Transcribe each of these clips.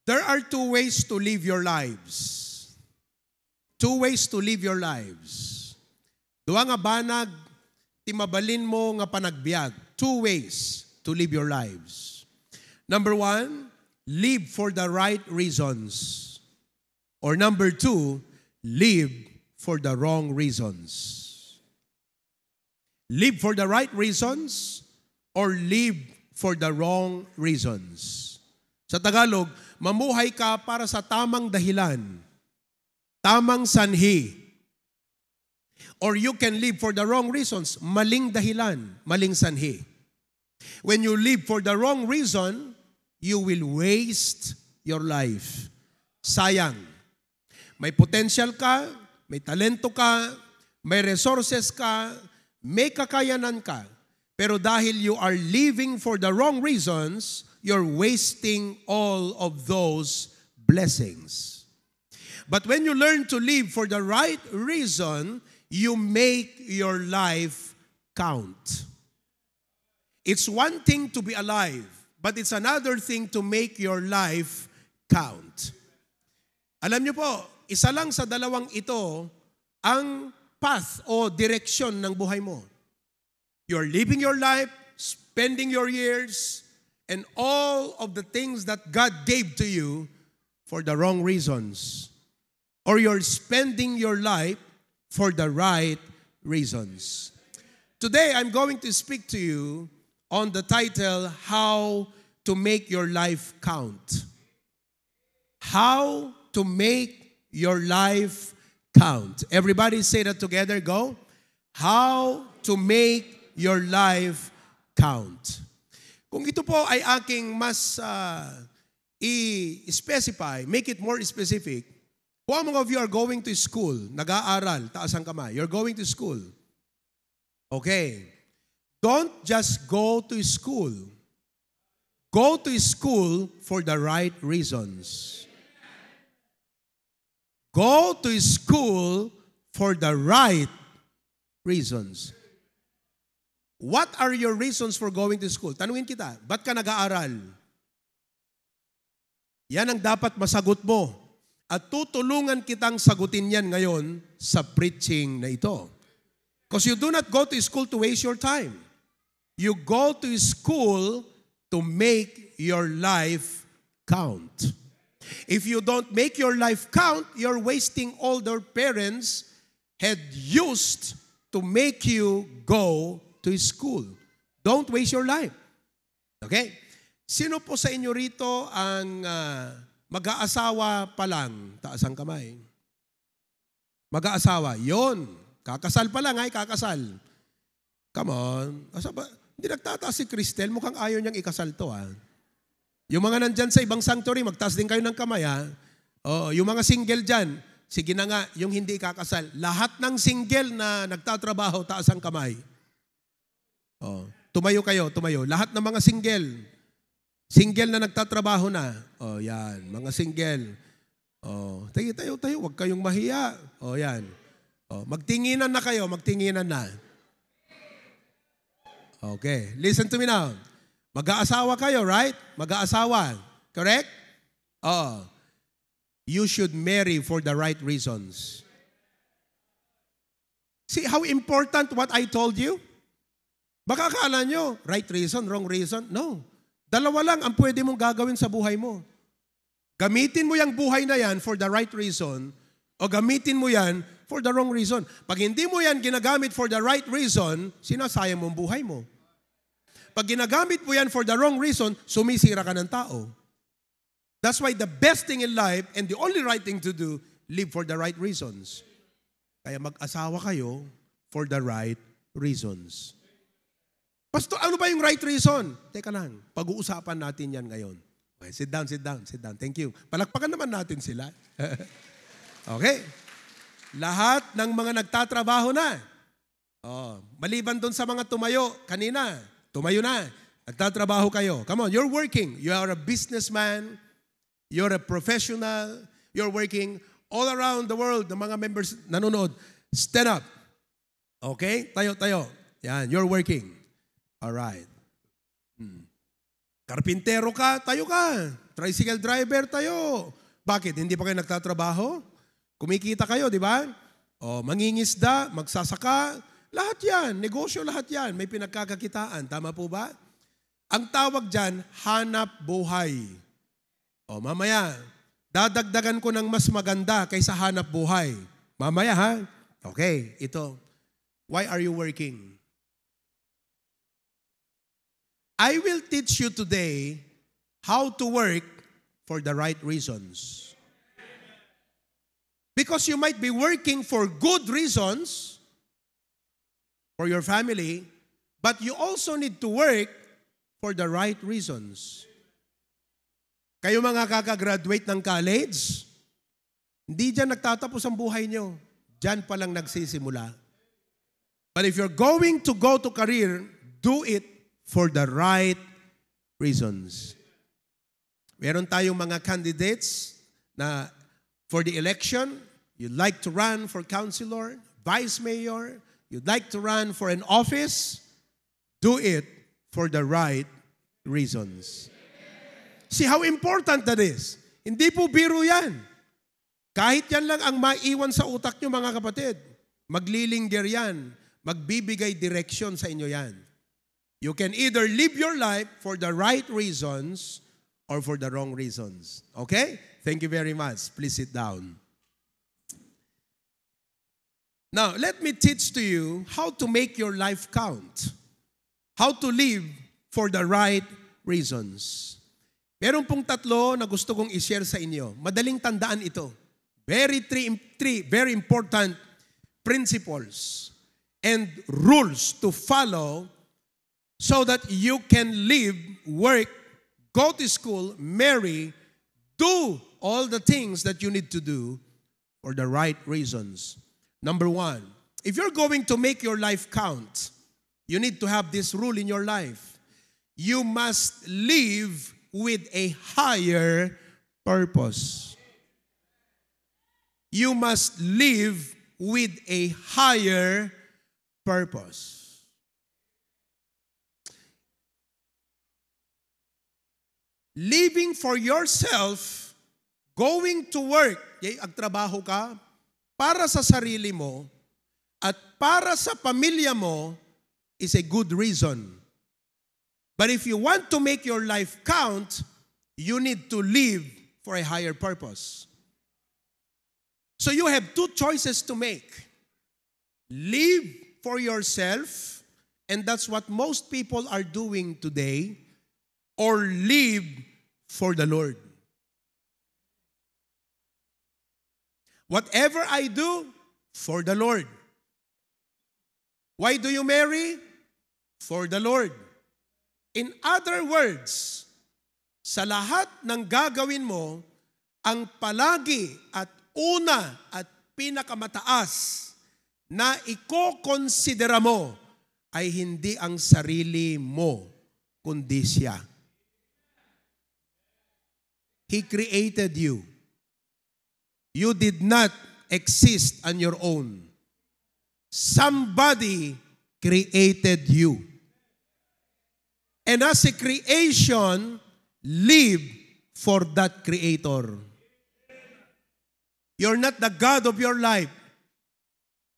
There are two ways to live your lives. Two ways to live your lives. Duha nga banag, timabalin mo nga panagbiag. Two ways to live your lives. Number one, live for the right reasons. Or number two, live for the wrong reasons. Live for the right reasons or live for the wrong reasons. Sa Tagalog, mamuhay ka para sa tamang dahilan, tamang sanhi. Or you can live for the wrong reasons, maling dahilan, maling sanhi. When you live for the wrong reason, you will waste your life. Sayang. May potential ka, may talento ka, may resources ka, may kakayanan ka. Pero dahil you are living for the wrong reasons, you're wasting all of those blessings. But when you learn to live for the right reason, you make your life count. It's one thing to be alive, but it's another thing to make your life count. Alam niyo po, isa lang sa dalawang ito ang path o direksyon ng buhay mo. You're living your life, spending your years, and all of the things that God gave to you for the wrong reasons. Or you're spending your life for the right reasons. Today, I'm going to speak to you on the title, How to Make Your Life Count. How to make your life count. Everybody say that together, go. How to make your life count. Kung ito po ay aking mas i-specify, make it more specific, how many of you are going to school? Nag-aaral, taas ang kamay. You're going to school. Okay. Don't just go to school. Go to school for the right reasons. Go to school for the right reasons. What are your reasons for going to school? Tanungin kita, ba't ka nag-aaral? Yan ang dapat masagot mo. At tutulungan kitang sagutin yan ngayon sa preaching na ito. Because you do not go to school to waste your time. You go to school to make your life count. If you don't make your life count, you're wasting all their parents had used to make you go to school. Don't waste your life. Okay? Sino po sa inyo rito ang mag-aasawa pa lang? Taas ang kamay. Mag-aasawa. Yon. Kakasal pa lang ay kakasal. Come on. Hindi nagtataas si Cristel. Mukhang ayaw niyang ikasal to. Yung mga nandyan sa ibang sanctuary, magtaas din kayo ng kamay. Yung mga single dyan, sige na nga, yung hindi kakasal. Lahat ng single na nagtatrabaho, taas ang kamay. Tumayo kayo, tumayo. Lahat ng mga single. Single na nagtatrabaho na. Yan. Mga single. Tayo. Huwag kayong mahiya. Yan. Magtinginan na kayo. Magtinginan na. Okay. Listen to me now. Mag-aasawa kayo, right? Mag-aasawa. Correct? You should marry for the right reasons. See how important what I told you? Baka akala nyo, right reason, wrong reason? No. Dalawa lang ang pwede mong gagawin sa buhay mo. Gamitin mo yung buhay na yan for the right reason o gamitin mo yan for the wrong reason. Pag hindi mo yan ginagamit for the right reason, sinasayang mo ang buhay mo. Pag ginagamit mo yan for the wrong reason, sumisira ka ng tao. That's why the best thing in life and the only right thing to do, live for the right reasons. Kaya mag-asawa kayo for the right reasons. Pastor, ano ba yung right reason? Teka lang, pag-uusapan natin yan ngayon. Okay, sit down. Thank you. Palakpakan naman natin sila. Okay. Lahat ng mga nagtatrabaho na. Maliban doon sa mga tumayo kanina. Tumayo na. Nagtatrabaho kayo. Come on, you're working. You are a businessman. You're a professional. You're working all around the world. The mga members nanonood. Stand up. Okay? Tayo. Yan, you're working. All right. Karpintero ka, tayo ka. Tricycle driver, tayo. Bakit? Hindi pa kayo nagtatrabaho? Kumikita kayo, di ba? O, mangingisda, magsasaka, lahat yan. Negosyo lahat yan. May pinagkakakitaan. Tama po ba? Ang tawag dyan, hanap buhay. O, mamaya, dadagdagan ko ng mas maganda kaysa hanap buhay. Mamaya, ha? Okay, ito. Why are you working? I will teach you today how to work for the right reasons. Because you might be working for good reasons for your family, but you also need to work for the right reasons. Kayo mga kakagraduate ng college, hindi dyan nagtatapos ang buhay nyo. Dyan pa lang nagsisimula. But if you're going to go to career, do it for the right reasons. Meron tayong mga candidates na for the election, you'd like to run for councilor, vice mayor, you'd like to run for an office, do it for the right reasons. See how important that is. Hindi po biro yan. Kahit yan lang ang maiwan sa utak nyo mga kapatid, maglilingger yan, magbibigay direksyon sa inyo yan. You can either live your life for the right reasons or for the wrong reasons. Okay? Thank you very much. Please sit down. Now, let me teach to you how to make your life count. How to live for the right reasons. Meron pong tatlo na gusto kong i-share sa inyo. Madaling tandaan ito. Three very important principles and rules to follow so that you can live, work, go to school, marry, do all the things that you need to do for the right reasons. Number one, if you're going to make your life count, you need to have this rule in your life. You must live with a higher purpose. You must live with a higher purpose. Living for yourself, going to work, agtrabaho ka, para sa sarili mo, at para sa pamilya mo, is a good reason. But if you want to make your life count, you need to live for a higher purpose. So you have two choices to make. Live for yourself, and that's what most people are doing today, or live for the Lord. Whatever I do, for the Lord. Why do you marry? For the Lord. In other words, sa lahat ng gagawin mo, ang palagi at una at pinakamataas na iko-konsidera mo ay hindi ang sarili mo, kundi siya. He created you. You did not exist on your own. Somebody created you. And as a creation, live for that creator. You're not the God of your life.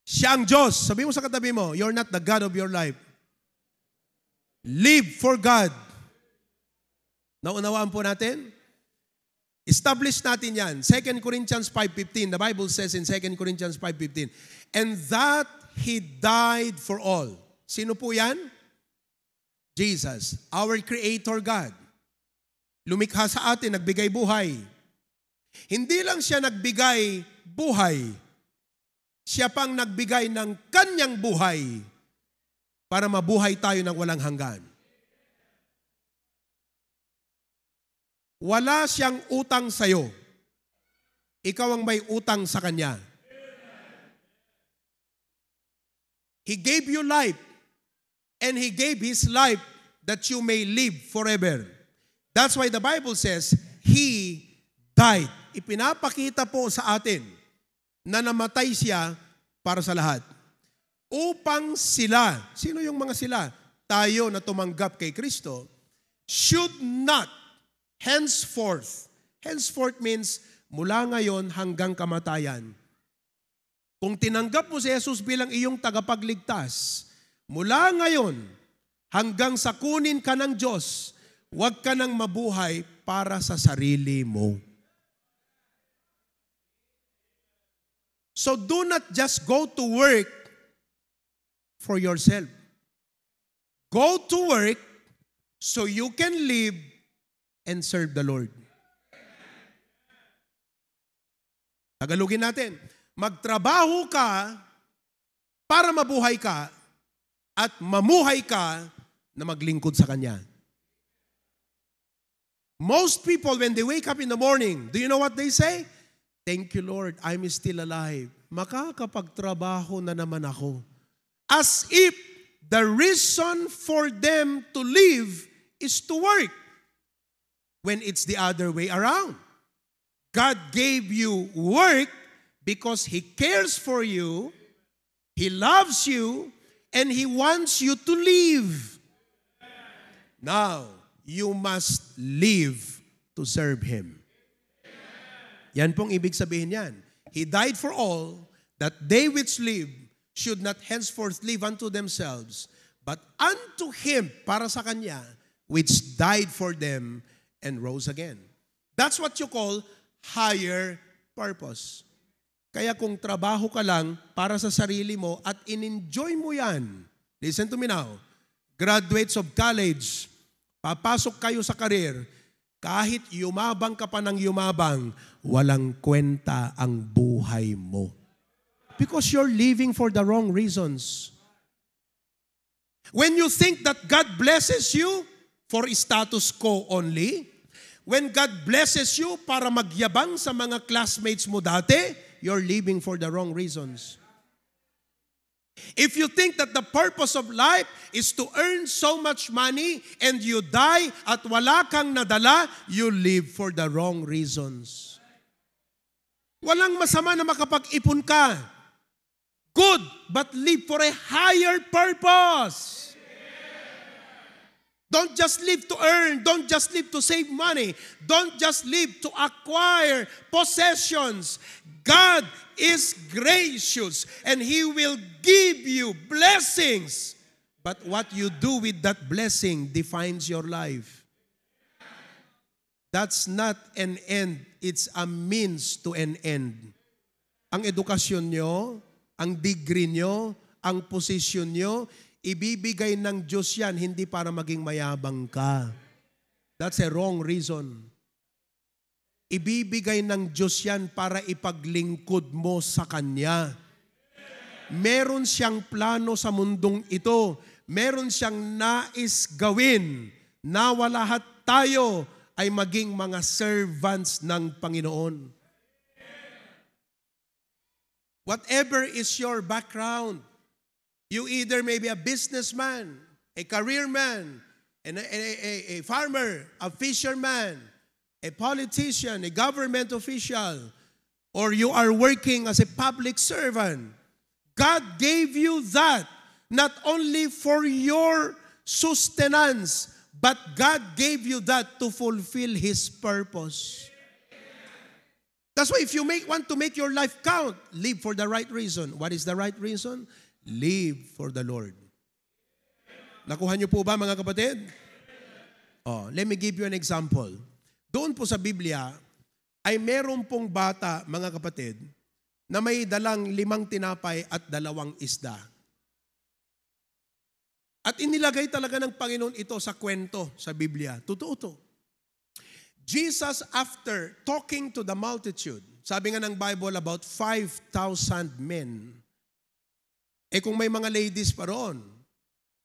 Siya ang Diyos. Sabi mo sa katabi mo, you're not the God of your life. Live for God. Naunawaan po natin? Establish natin yan. 2 Corinthians 5:15. The Bible says in 2 Corinthians 5:15, and that He died for all. Sino po yan? Jesus, our Creator God. Lumikha sa atin, nagbigay buhay. Hindi lang siya nagbigay buhay, siya pang nagbigay ng kanyang buhay para mabuhay tayo ng walang hanggan. Wala siyang utang sa'yo. Ikaw ang may utang sa Kanya. He gave you life, and He gave His life that you may live forever. That's why the Bible says, He died. Ipinapakita po sa atin na namatay siya para sa lahat. Upang sila, sino yung mga sila? Tayo na tumanggap kay Kristo, should not henceforth. Henceforth means mula ngayon hanggang kamatayan. Kung tinanggap mo si Jesus bilang iyong tagapagligtas, mula ngayon hanggang sa kunin ka ng Diyos, huwag ka nang mabuhay para sa sarili mo. So do not just go to work for yourself. Go to work so you can live and serve the Lord. Tagalogin natin. Magtrabaho ka para mabuhay ka at mamuhay ka na maglingkod sa Kanya. Most people, when they wake up in the morning, do you know what they say? Thank you, Lord, I'm still alive. Makakapagtrabaho na naman ako. As if the reason for them to live is to work, when it's the other way around. God gave you work because He cares for you, He loves you, and He wants you to live. Now, you must live to serve Him. Yan pong ibig sabihin yan. He died for all, that they which live should not henceforth live unto themselves, but unto Him, para sa Kanya, which died for them and rose again. That's what you call higher purpose. Kaya kung trabaho ka lang para sa sarili mo at in-enjoy mo yan, listen to me now, graduates of college, papasok kayo sa career, kahit yumabang ka pa ng yumabang, walang kwenta ang buhay mo. Because you're living for the wrong reasons. When you think that God blesses you for status quo only, when God blesses you para magyabang sa mga classmates mo dati, you're living for the wrong reasons. If you think that the purpose of life is to earn so much money and you die at wala kang nadala, you live for the wrong reasons. Walang masama na makapag-ipon ka. Good, but live for a higher purpose. Don't just live to earn. Don't just live to save money. Don't just live to acquire possessions. God is gracious and He will give you blessings. But what you do with that blessing defines your life. That's not an end. It's a means to an end. Ang edukasyon nyo, ang degree nyo, ang posisyon nyo, ibibigay ng Diyos yan, hindi para maging mayabang ka. That's a wrong reason. Ibibigay ng Diyos yan para ipaglingkod mo sa Kanya. Meron siyang plano sa mundong ito. Meron siyang nais gawin na lahat tayo ay maging mga servants ng Panginoon. Whatever is your background, you either may be a businessman, a career man, a farmer, a fisherman, a politician, a government official, or you are working as a public servant. God gave you that not only for your sustenance, but God gave you that to fulfill His purpose. That's why if you want to make your life count, live for the right reason. What is the right reason? Live for the Lord. Nakuha niyo po ba, mga kapatid? Let me give you an example. Doon po sa Biblia, ay meron pong bata, mga kapatid, na may dalang 5 tinapay at 2 isda. At inilagay talaga ng Panginoon ito sa kwento sa Biblia. Totoo to. Jesus, after talking to the multitude, sabi nga ng Bible, about 5,000 men. Kung may mga ladies pa roon,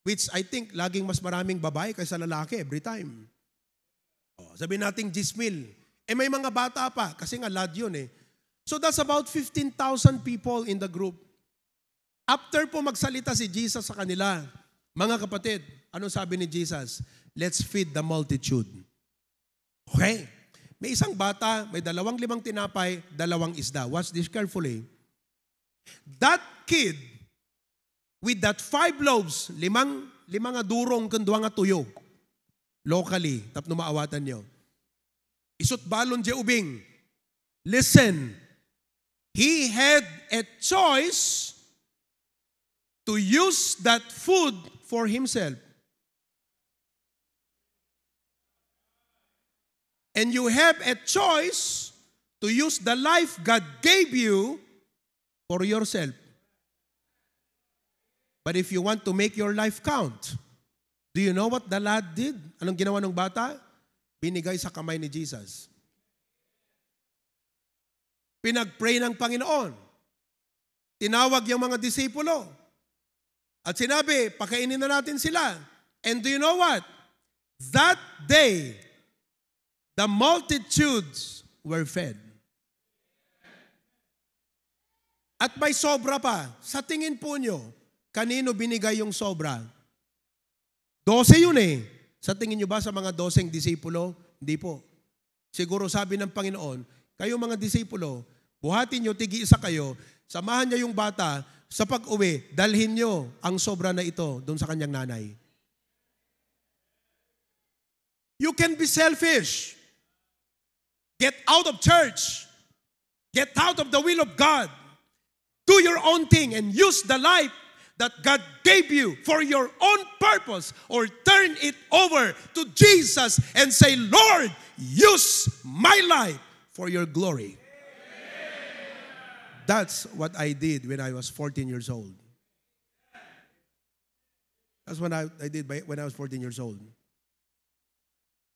which I think laging mas maraming babae kaysa lalaki every time. Sabihin natin 10,000. May mga bata pa, kasi nga lad yun eh. So that's about 15,000 people in the group. After po magsalita si Jesus sa kanila, mga kapatid, anong sabi ni Jesus? Let's feed the multitude. Okay. May isang bata, may 5 tinapay, 2 isda. Watch this carefully. That kid, with that 5 loaves, 5 nga durong, 2 nga tuyo. locally, tapno maawatan nyo. Isut balon je ubing. Listen, he had a choice to use that food for himself. And you have a choice to use the life God gave you for yourself. But if you want to make your life count, do you know what the lad did? Anong ginawa ng bata? Binigay sa kamay ni Jesus. Pinag-pray ng Panginoon. Tinawag yung mga disipulo. At sinabi, pakainin na natin sila. And do you know what? That day, the multitudes were fed. At may sobra pa. Sa tingin po nyo, kanino binigay yung sobra? 12 yun eh. Sa tingin nyo ba sa mga 12 disipulo? Hindi po. Siguro sabi ng Panginoon, kayo mga disipulo, buhatin nyo, tigi-isa kayo, samahan niya yung bata, sa pag-uwi, dalhin nyo ang sobra na ito doon sa kanyang nanay. You can be selfish. Get out of church. Get out of the will of God. Do your own thing and use the life that God gave you for your own purpose, or turn it over to Jesus and say, Lord, use my life for your glory. That's what I did when I was 14 years old. That's what I did when I was 14 years old.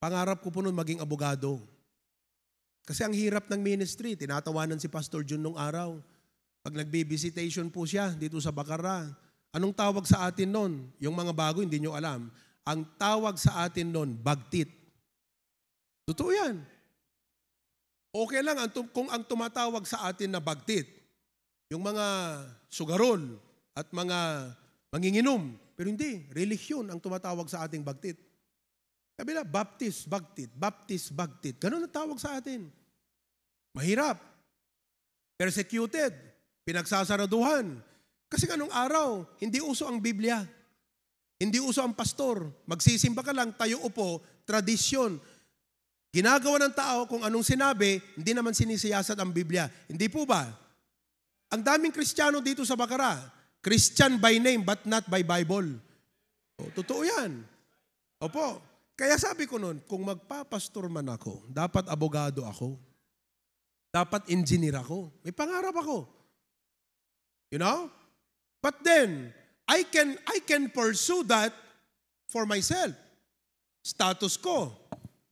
Pangarap ko po noon maging abogado. Kasi ang hirap ng ministry. Tinatawanan si Pastor Jun nung araw. Pag nagbe-visitation po siya dito sa Bacara, anong tawag sa atin noon? Yung mga bago, hindi nyo alam. Ang tawag sa atin noon, bagtit. Totoo yan. Okay lang kung ang tumatawag sa atin na bagtit, yung mga sugarol at mga manginginom. Pero hindi, relihiyon ang tumatawag sa ating bagtit. Sabi na, baptist, bagtit, baptist, bagtit. Ganun ang tawag sa atin. Mahirap. Persecuted. Pinagsasaraduhan. Kasi kanong araw, hindi uso ang Biblia. Hindi uso ang pastor. Magsisimba ka lang, tayo upo, tradisyon. Ginagawa ng tao kung anong sinabi, hindi naman sinisiyasat ang Biblia. Hindi po ba? Ang daming Kristiyano dito sa Bacara. Christian by name but not by Bible. O, totoo yan. Opo. Kaya sabi ko noon, kung magpapastor man ako, dapat abogado ako. Dapat engineer ako. May pangarap ako. You know? But then, I can pursue that for myself. Status ko,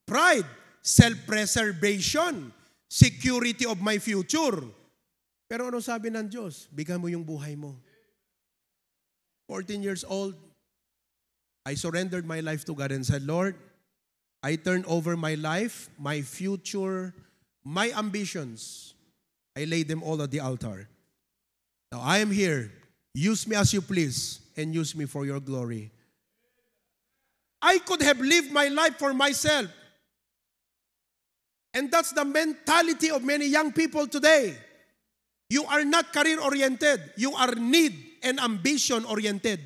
pride, self-preservation, security of my future. Pero ano sabi ng Diyos? Bigyan mo yung buhay mo. 14 years old, I surrendered my life to God and said, Lord, I turn over my life, my future, my ambitions. I lay them all at the altar. Now I am here. Use me as you please and use me for your glory. I could have lived my life for myself. And that's the mentality of many young people today. You are not career-oriented. You are need and ambition-oriented.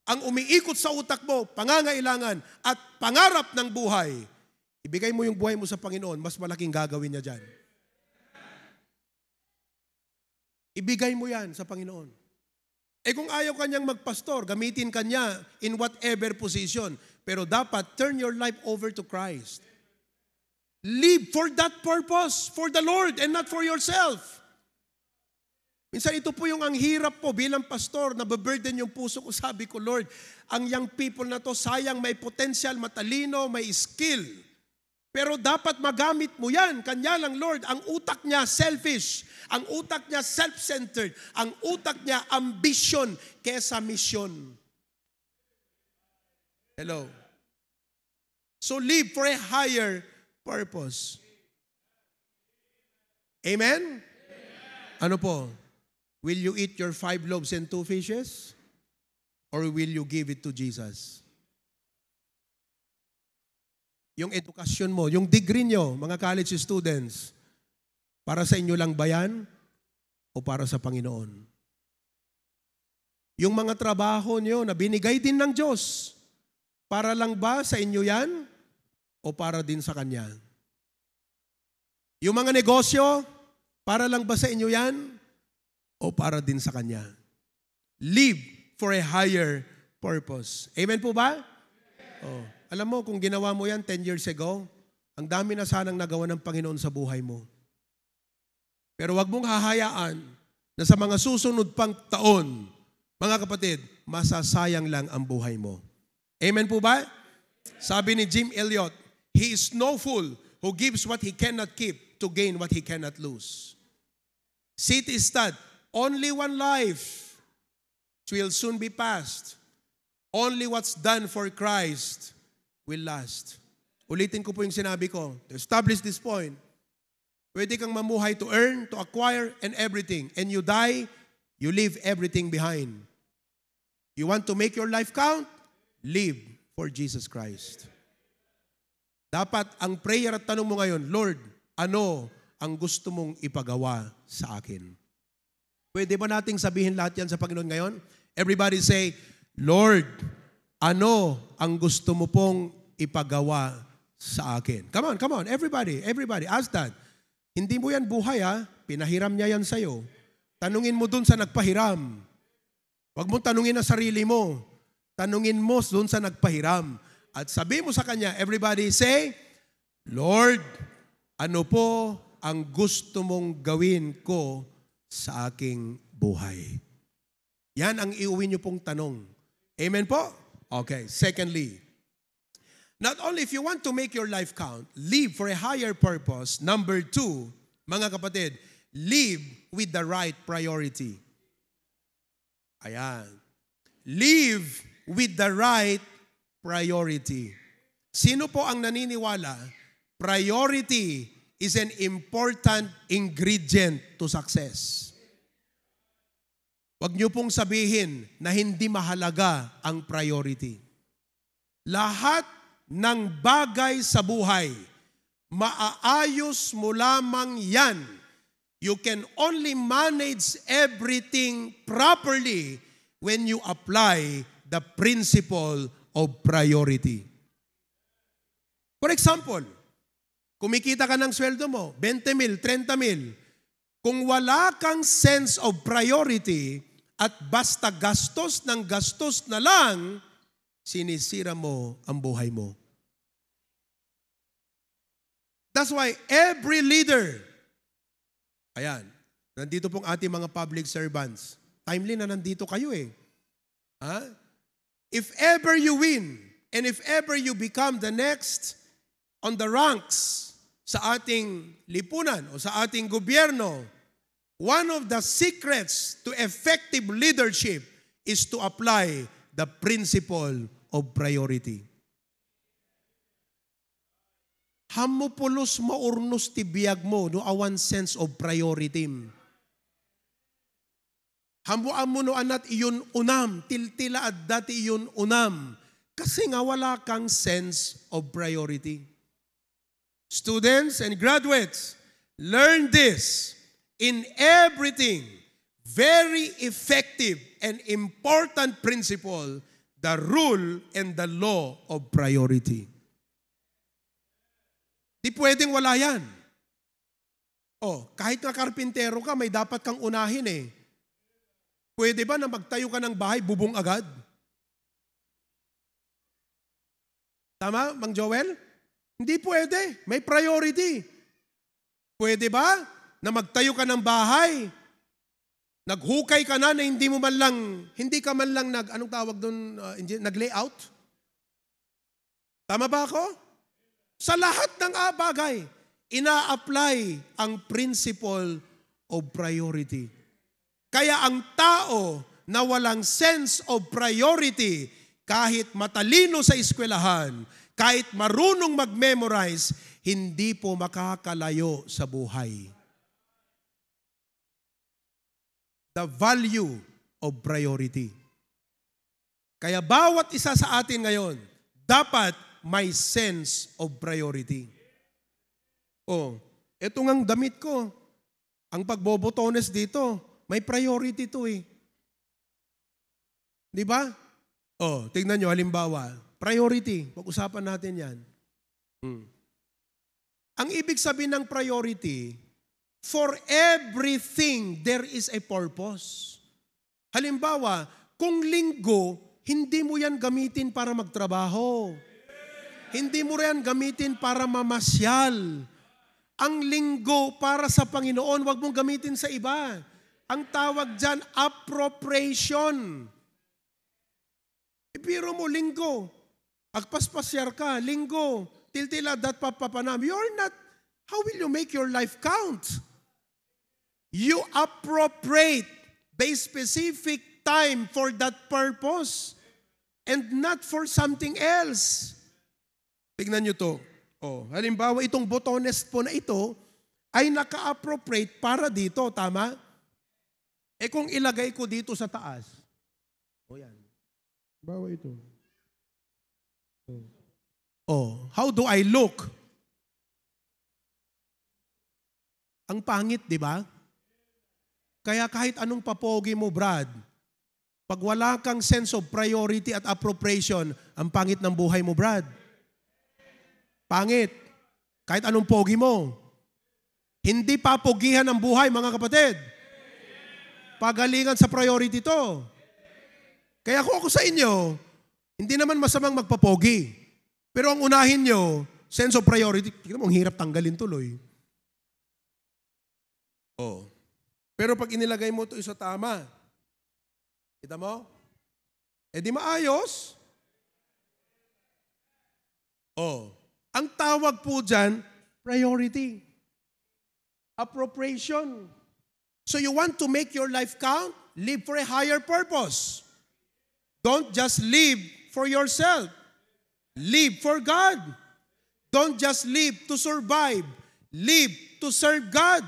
Ang umiikot sa utak mo, pangangailangan at pangarap ng buhay, ibigay mo yung buhay mo sa Panginoon, mas malaking gagawin niya dyan. Ibigay mo yan sa Panginoon. Eh kung ayaw kanyang magpastor, gamitin kanya in whatever position. Pero dapat turn your life over to Christ. Live for that purpose, for the Lord and not for yourself. Minsan ito po yung ang hirap po bilang pastor, nababurden yung puso ko. Sabi ko, Lord, ang young people na to, sayang may potential, matalino, may skill. Pero dapat magamit mo yan. Kanya lang, Lord, ang utak niya selfish. Ang utak niya self-centered. Ang utak niya ambition kesa mission. Hello. So live for a higher purpose. Amen? Ano po? Will you eat your 5 loaves and 2 fishes? Or will you give it to Jesus? Yung edukasyon mo, yung degree nyo, mga college students, para sa inyo lang ba yan? O para sa Panginoon? Yung mga trabaho nyo na binigay din ng Diyos, para lang ba sa inyo yan o para din sa Kanya? Yung mga negosyo, para lang ba sa inyo yan o para din sa Kanya? Live for a higher purpose. Amen po ba? Oh. Alam mo, kung ginawa mo yan 10 years ago, ang dami na sanang nagawa ng Panginoon sa buhay mo. Pero wag mong hahayaan na sa mga susunod pang taon, mga kapatid, masasayang lang ang buhay mo. Amen po ba? Sabi ni Jim Elliot, he is no fool who gives what he cannot keep to gain what he cannot lose. Sit stud, only one life will soon be past. Only what's done for Christ will last. Ulitin ko po yung sinabi ko. To establish this point, pwede kang mamuhay to earn, to acquire, and everything. And you die, you leave everything behind. You want to make your life count? Live for Jesus Christ. Dapat ang prayer at tanong mo ngayon, Lord, ano ang gusto mong ipagawa sa akin? Pwede ba nating sabihin lahat yan sa Panginoon ngayon? Everybody say, Lord, ano ang gusto mo pong ipagawa sa akin? Come on, everybody, ask that. Hindi mo yan buhay pinahiram niya yan sa'yo. Tanungin mo dun sa nagpahiram. Huwag mo tanungin ang sarili mo. Tanungin mo dun sa nagpahiram. At sabi mo sa Kanya, everybody say, Lord, ano po ang gusto mong gawin ko sa aking buhay? Yan ang iuwi niyo pong tanong. Amen po? Okay, secondly, not only if you want to make your life count, live for a higher purpose. Number 2, mga kapatid, live with the right priority. Ayan. Live with the right priority. Sino po ang naniniwala? Priority is an important ingredient to success. Huwag niyo pong sabihin na hindi mahalaga ang priority. Lahat ng bagay sa buhay, maaayos mo lamang yan. You can only manage everything properly when you apply the principle of priority. For example, kumikita ka ng sweldo mo, 20,000, 30,000. Kung wala kang sense of priority at basta gastos ng gastos na lang, sinisira mo ang buhay mo. That's why every leader, ayan, nandito pong ating mga public servants. Timely na nandito kayo If ever you win, and if ever you become the next on the ranks sa ating lipunan o sa ating gobyerno, one of the secrets to effective leadership is to apply the principle of priority. Hamo pulos maurnos ti biag mo no awan sense of priority. Hamo amo no anat iyon unam, tiltila at dati iyon unam. Kasi nga wala kang sense of priority. Students and graduates, learn this. In everything, very effective and important principle, the rule and the law of priority. Di pwedeng wala yan. Kahit nga karpintero ka, may dapat kang unahin Pwede ba na magtayo ka ng bahay, bubong agad? Tama, Mang Joel? Hindi pwede. May priority. Pwede ba na magtayo ka ng bahay, naghukay ka na hindi ka man lang anong tawag doon, nag-layout? Tama ba ako? Sa lahat ng bagay, ina-apply ang principle of priority. Kaya ang tao na walang sense of priority, kahit matalino sa eskwelahan, kahit marunong mag-memorize, hindi po makakalayo sa buhay. The value of priority. Kaya bawat isa sa atin ngayon, dapat may sense of priority. Ito ngang damit ko. Ang pagbobotones dito, may priority to Di ba? Tingnan nyo, halimbawa, Priority. Pag-usapan natin yan. Ang ibig sabihin ng priority, for everything, there is a purpose. Halimbawa, kung linggo, hindi mo yan gamitin para magtrabaho. Hindi mo yan gamitin para mamasyal. Ang linggo para sa Panginoon, wag mong gamitin sa iba. Ang tawag dyan, appropriation. Ipiro mo, linggo. Agpaspasyar ka, linggo. Tiltila dat papapanam. You're not, how will you make your life count? You appropriate the specific time for that purpose and not for something else. Tignan nyo to. Halimbawa, itong botones po na ito ay naka-appropriate para dito, tama? Kung ilagay ko dito sa taas, yan. Bawa ito. How do I look? Ang pangit, di ba? Kaya kahit anong papogi mo, Brad, pag wala kang sense of priority at appropriation, ang pangit ng buhay mo, Brad. Pangit. Kahit anong pogi mo. Hindi papogihan ang buhay, mga kapatid. Pagalingan sa priority to. Kaya kung ako sa inyo, hindi naman masamang magpapogi. Pero ang unahin nyo, sense of priority, tignan mo, ang hirap tanggalin tuloy. Pero pag inilagay mo ito sa tama, kita mo? Di maayos. Ang tawag po dyan, priority. Appropriation. So you want to make your life count? Live for a higher purpose. Don't just live for yourself. Live for God. Don't just live to survive. Live to serve God.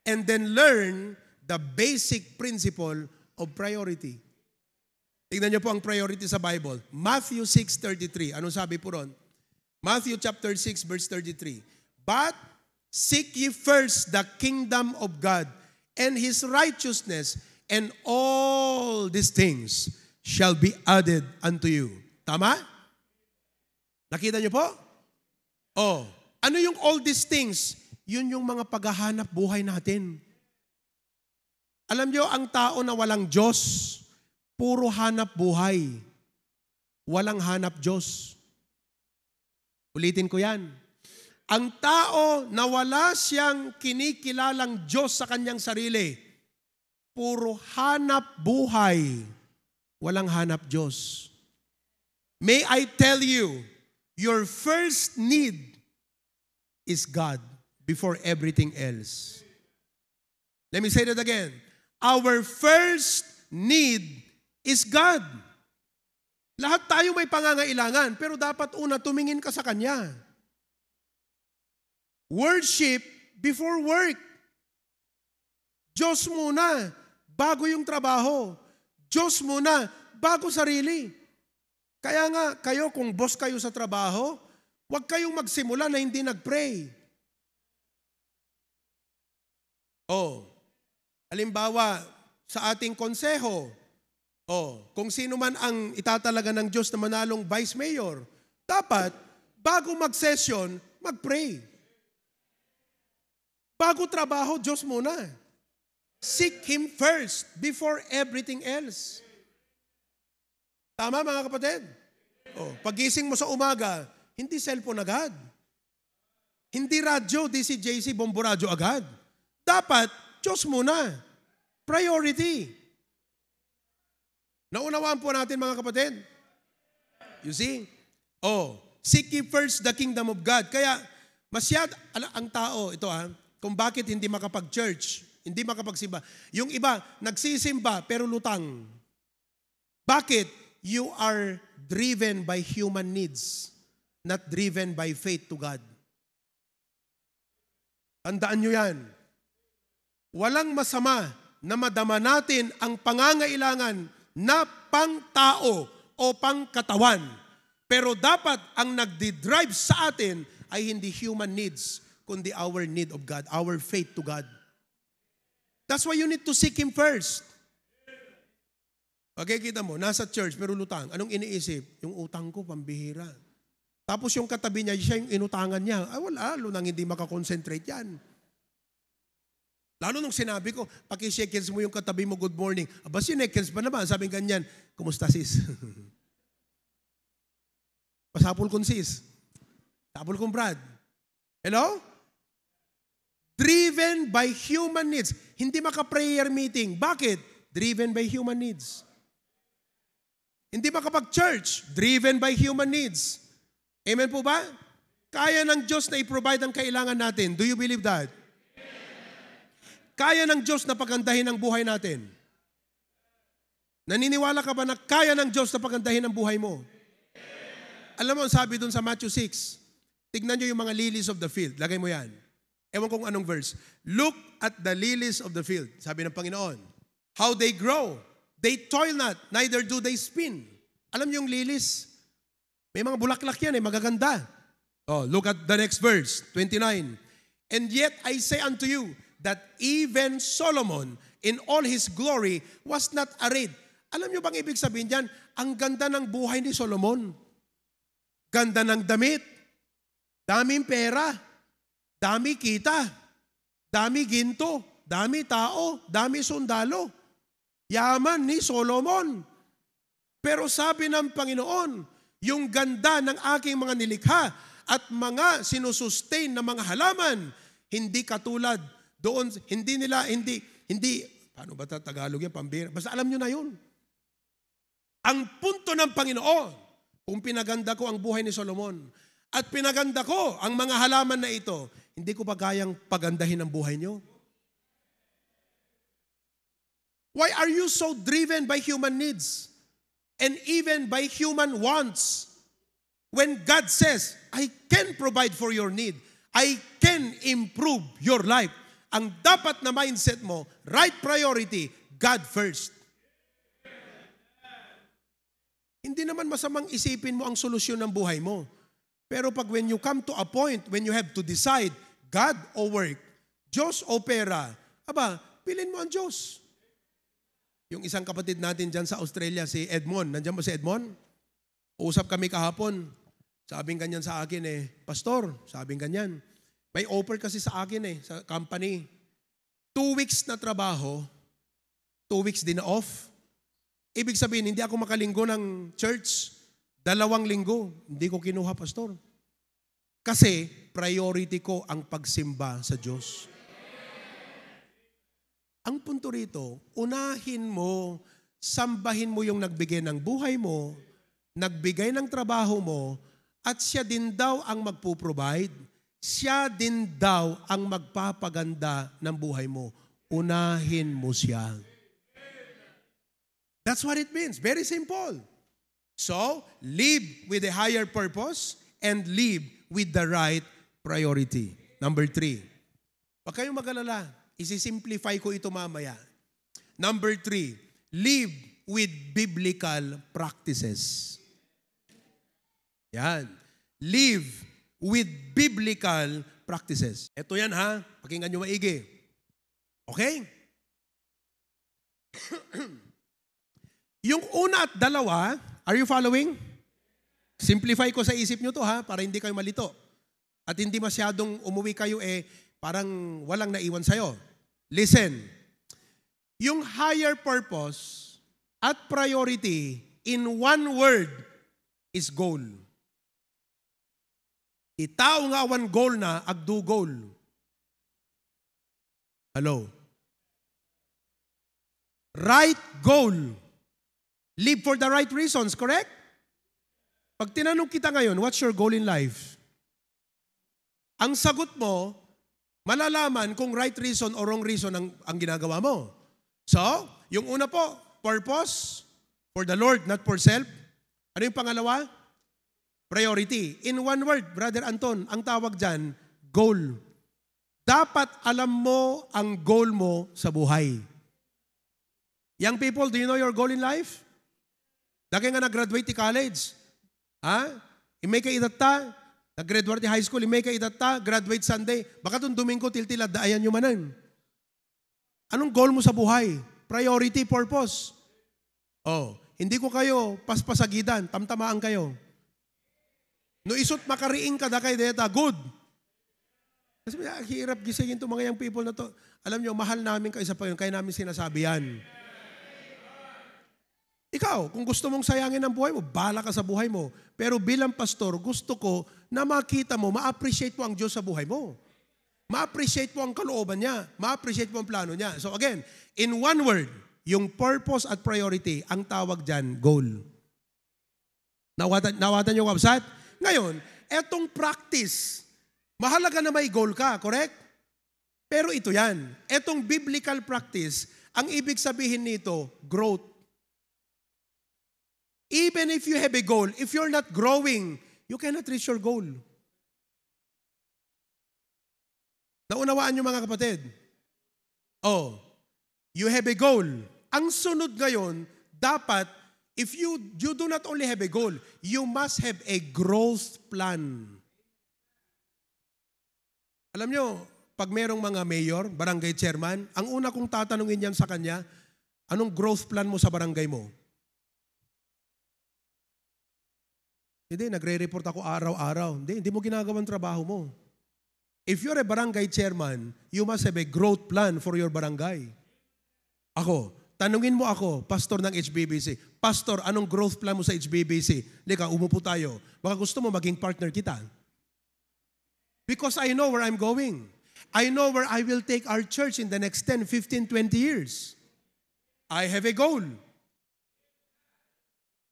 And then learn the basic principle of priority. Tignan niyo po ang priority sa Bible. Matthew 6:33. Anong sabi po ron? Matthew chapter 6 verse 33. But seek ye first the kingdom of God and His righteousness, and all these things shall be added unto you. Tama? Nakita niyo po? Ano yung all these things? Yun yung mga paghahanap buhay natin. Alam niyo, ang tao na walang Diyos, puro hanap buhay. Walang hanap Diyos. Ulitin ko yan. Ang tao na wala siyang kinikilalang Diyos sa kanyang sarili, puro hanap buhay, walang hanap Diyos. May I tell you, your first need is God before everything else. Let me say that again. Our first need is God. Lahat tayo may pangangailangan, pero dapat una tumingin ka sa Kanya. Worship before work. Diyos muna, bago yung trabaho. Diyos muna, bago sarili. Kaya nga, kayo kung boss kayo sa trabaho, huwag kayong magsimula na hindi nag-pray. Halimbawa, sa ating konseho, kung sino man ang itatalaga ng Diyos na manalong vice mayor, dapat, bago mag-session, mag-pray. Bago trabaho, Diyos muna. Seek Him first before everything else. Tama, mga kapatid? Pagising mo sa umaga, hindi cellphone agad. Hindi radyo, DCJC, bombo radyo agad. Dapat, Diyos muna. Priority. Naunawaan po natin, mga kapatid. You see? Seek ye first the kingdom of God. Kaya, ang tao, kung bakit hindi makapag-church, hindi makapagsimba. Yung iba, nagsisimba pero lutang. Bakit? You are driven by human needs, not driven by faith to God. Tandaan nyo yan. Walang masama na madama natin ang pangangailangan na pang-tao o pang-katawan. Pero dapat ang nagdi-drive sa atin ay hindi human needs, kundi our need of God, our faith to God. That's why you need to seek Him first. Okay, kita mo, nasa church, pero lutang. Anong iniisip? Yung utang ko, pambihira. Tapos yung katabi niya, siya yung inutangan niya. Ay, wala, lunang hindi makakonsentrate yan. Lalo nung sinabi ko, paki-shake hands mo yung katabi mo, good morning. Aba, sinake hands pa naman. Sabi ganyan, kumusta sis? Pasapul kong sis. Sapul kong Brad. Hello? Driven by human needs. Hindi maka-prayer meeting. Bakit? Driven by human needs. Hindi makapag-church. Driven by human needs. Amen po ba? Kaya ng Diyos na i-provide ang kailangan natin. Do you believe that? Kaya ng Diyos na pagandahin ang buhay natin. Naniniwala ka ba na kaya ng Diyos na pagandahin ang buhay mo? Alam mo, sabi dun sa Matthew 6, tignan nyo yung mga lilies of the field. Lagay mo yan. Ewan kung anong verse. Look at the lilies of the field. Sabi ng Panginoon. How they grow. They toil not, neither do they spin. Alam niyo yung lilies? May mga bulaklak yan magaganda. Oh, look at the next verse, 29. And yet I say unto you, that even Solomon, in all his glory, was not arrayed. Alam niyo bang ibig sabihin diyan? Ang ganda ng buhay ni Solomon. Ganda ng damit. Daming pera. Dami kita. Dami ginto. Dami tao. Dami sundalo. Yaman ni Solomon. Pero sabi ng Panginoon, yung ganda ng aking mga nilikha at mga sinusustain na mga halaman, hindi katulad doon, hindi, paano ba Tagalog yan, pambira? Basta alam nyo na yun. Ang punto ng Panginoon, kung pinaganda ko ang buhay ni Solomon, at pinaganda ko ang mga halaman na ito, hindi ko ba kayang pagandahin ang buhay nyo? Why are you so driven by human needs and even by human wants? When God says, I can provide for your need, I can improve your life. Ang dapat na mindset mo, right priority, God first. Hindi naman masamang isipin mo ang solusyon ng buhay mo. Pero pag when you come to a point, when you have to decide, God o work, Diyos o pera, aba, pilin mo ang Diyos. Yung isang kapatid natin dyan sa Australia, si Edmond. Nandiyan ba si Edmond? Usap kami kahapon. Sabing ganyan sa akin Pastor, sabing ganyan. May offer kasi sa akin sa company. 2 weeks na trabaho, 2 weeks din na off. Ibig sabihin, hindi ako makalinggo ng church. 2 linggo, hindi ko kinuha, Pastor. Kasi priority ko ang pagsimba sa Diyos. Ang punto rito, unahin mo, sambahin mo yung nagbigay ng buhay mo, nagbigay ng trabaho mo, at siya din daw ang magpo-provide. Siya din daw ang magpapaganda ng buhay mo. Unahin mo siya. That's what it means. Very simple. So, live with a higher purpose and live with the right priority. Number 3. Huwag kayong mag-alala. Isi-simplify ko ito mamaya. Number 3, live with biblical practices. Yan. Live with biblical practices. Ito yan ha. Pakinggan nyo maigi. Okay? Yung una at dalawa, are you following? Simplify ko sa isip nyo to ha, para hindi kayo malito. At hindi masyadong umuwi kayo parang walang naiwan sa'yo. Listen, yung higher purpose at priority in one word is goal. Itao nga awan goal na, agdu goal. Hello? Right goal. Live for the right reasons, correct? Pag tinanong kita ngayon, what's your goal in life? Ang sagot mo, malalaman kung right reason or wrong reason ang ginagawa mo. So, yung una po, purpose for the Lord, not for self. Ano yung pangalawa? Priority. In one word, Brother Anton, ang tawag dyan, goal. Dapat alam mo ang goal mo sa buhay. Young people, do you know your goal in life? Dagi nga nag-graduate ti college. Imay ka idata, nag-graduate ti high school, imay ka idata, graduate Sunday. Baka itong Domingo, tiltila, daayan nyo manan. Anong goal mo sa buhay? Priority, purpose. Oh, hindi ko kayo paspasagidan, tamtamaan kayo. No isot makariing kada kay deta, good. Kasi hirap gisingin itong mga young people na to. Alam nyo, mahal namin kayo sa Panginoon, kaya namin sinasabi yan. Ikaw, kung gusto mong sayangin ang buhay mo, bahala ka sa buhay mo. Pero bilang pastor, gusto ko na makita mo, ma-appreciate mo ang Diyos sa buhay mo. Ma-appreciate mo ang kalooban niya. Ma-appreciate mo ang plano niya. So again, in one word, yung purpose at priority, ang tawag dyan, goal. Nawatan yung website? Ngayon, etong practice, mahalaga na may goal ka, correct? Pero ito yan. Etong biblical practice, ang ibig sabihin nito, growth. Even if you have a goal, if you're not growing, you cannot reach your goal. Naunawaan niyo mga kapatid? Oh, you have a goal. Ang sunod ngayon, dapat, if you do not only have a goal, you must have a growth plan. Alam niyo, pag merong mga mayor, barangay chairman, ang una kong tatanungin yan sa kanya, anong growth plan mo sa barangay mo? Hindi, nagre-report ako araw-araw. Hindi mo ginagawang trabaho mo. If you're a barangay chairman, you must have a growth plan for your barangay. Ako, tanungin mo ako, pastor ng HBBC, pastor, anong growth plan mo sa HBBC? Lika, umupo tayo. Baka gusto mo maging partner kita. Because I know where I'm going. I know where I will take our church in the next 10, 15, 20 years. I have a goal.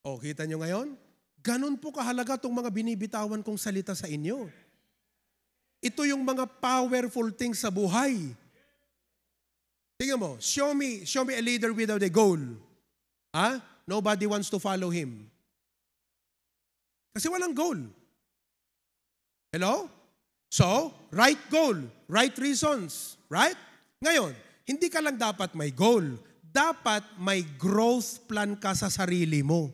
O, kita nyo ngayon? Ganon po kahalaga itong mga binibitawan kong salita sa inyo. Ito yung mga powerful things sa buhay. Tingnan mo, show me a leader without a goal. Ha? Nobody wants to follow him. Kasi walang goal. Hello? So, right goal, right reasons, right? Ngayon, hindi ka lang dapat may goal. Dapat may growth plan ka sa sarili mo.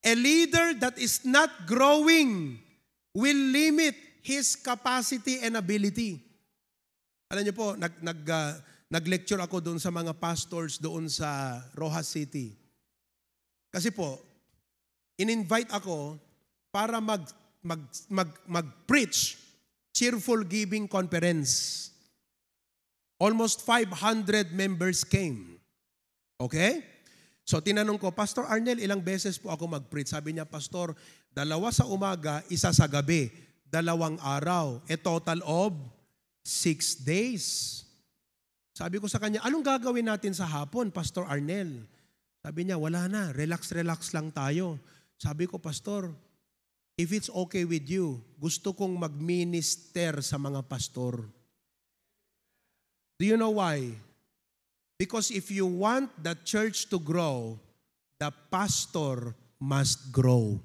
A leader that is not growing will limit his capacity and ability. Alam niyo po, nag-lecture ako doon sa mga pastors doon sa Rojas City. Kasi po, in-invite ako para mag-preach cheerful giving conference. Almost 500 members came. Okay? So tinanong ko, Pastor Arnel, ilang beses po ako mag-preach? Sabi niya, Pastor, 2 sa umaga, 1 sa gabi, 2 araw. A total of 6 days. Sabi ko sa kanya, anong gagawin natin sa hapon, Pastor Arnel? Sabi niya, wala na, relax lang tayo. Sabi ko, Pastor, if it's okay with you, gusto kong mag-minister sa mga pastor. Do you know why? Because if you want the church to grow, the pastor must grow.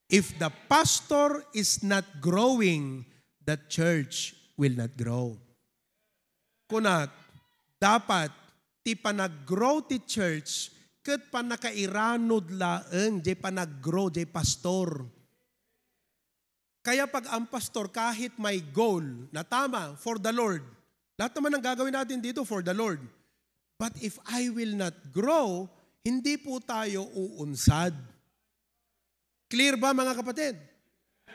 If the pastor is not growing, the church will not grow. Kunat, dapat ti panag-grow ti church, ket panakairanod laeng, di panag-grow, di pastor. Kaya pag ang pastor, kahit may goal na tama, for the Lord, lahat naman ang gagawin natin dito for the Lord. But if I will not grow, hindi po tayo uunsad. Clear ba mga kapatid?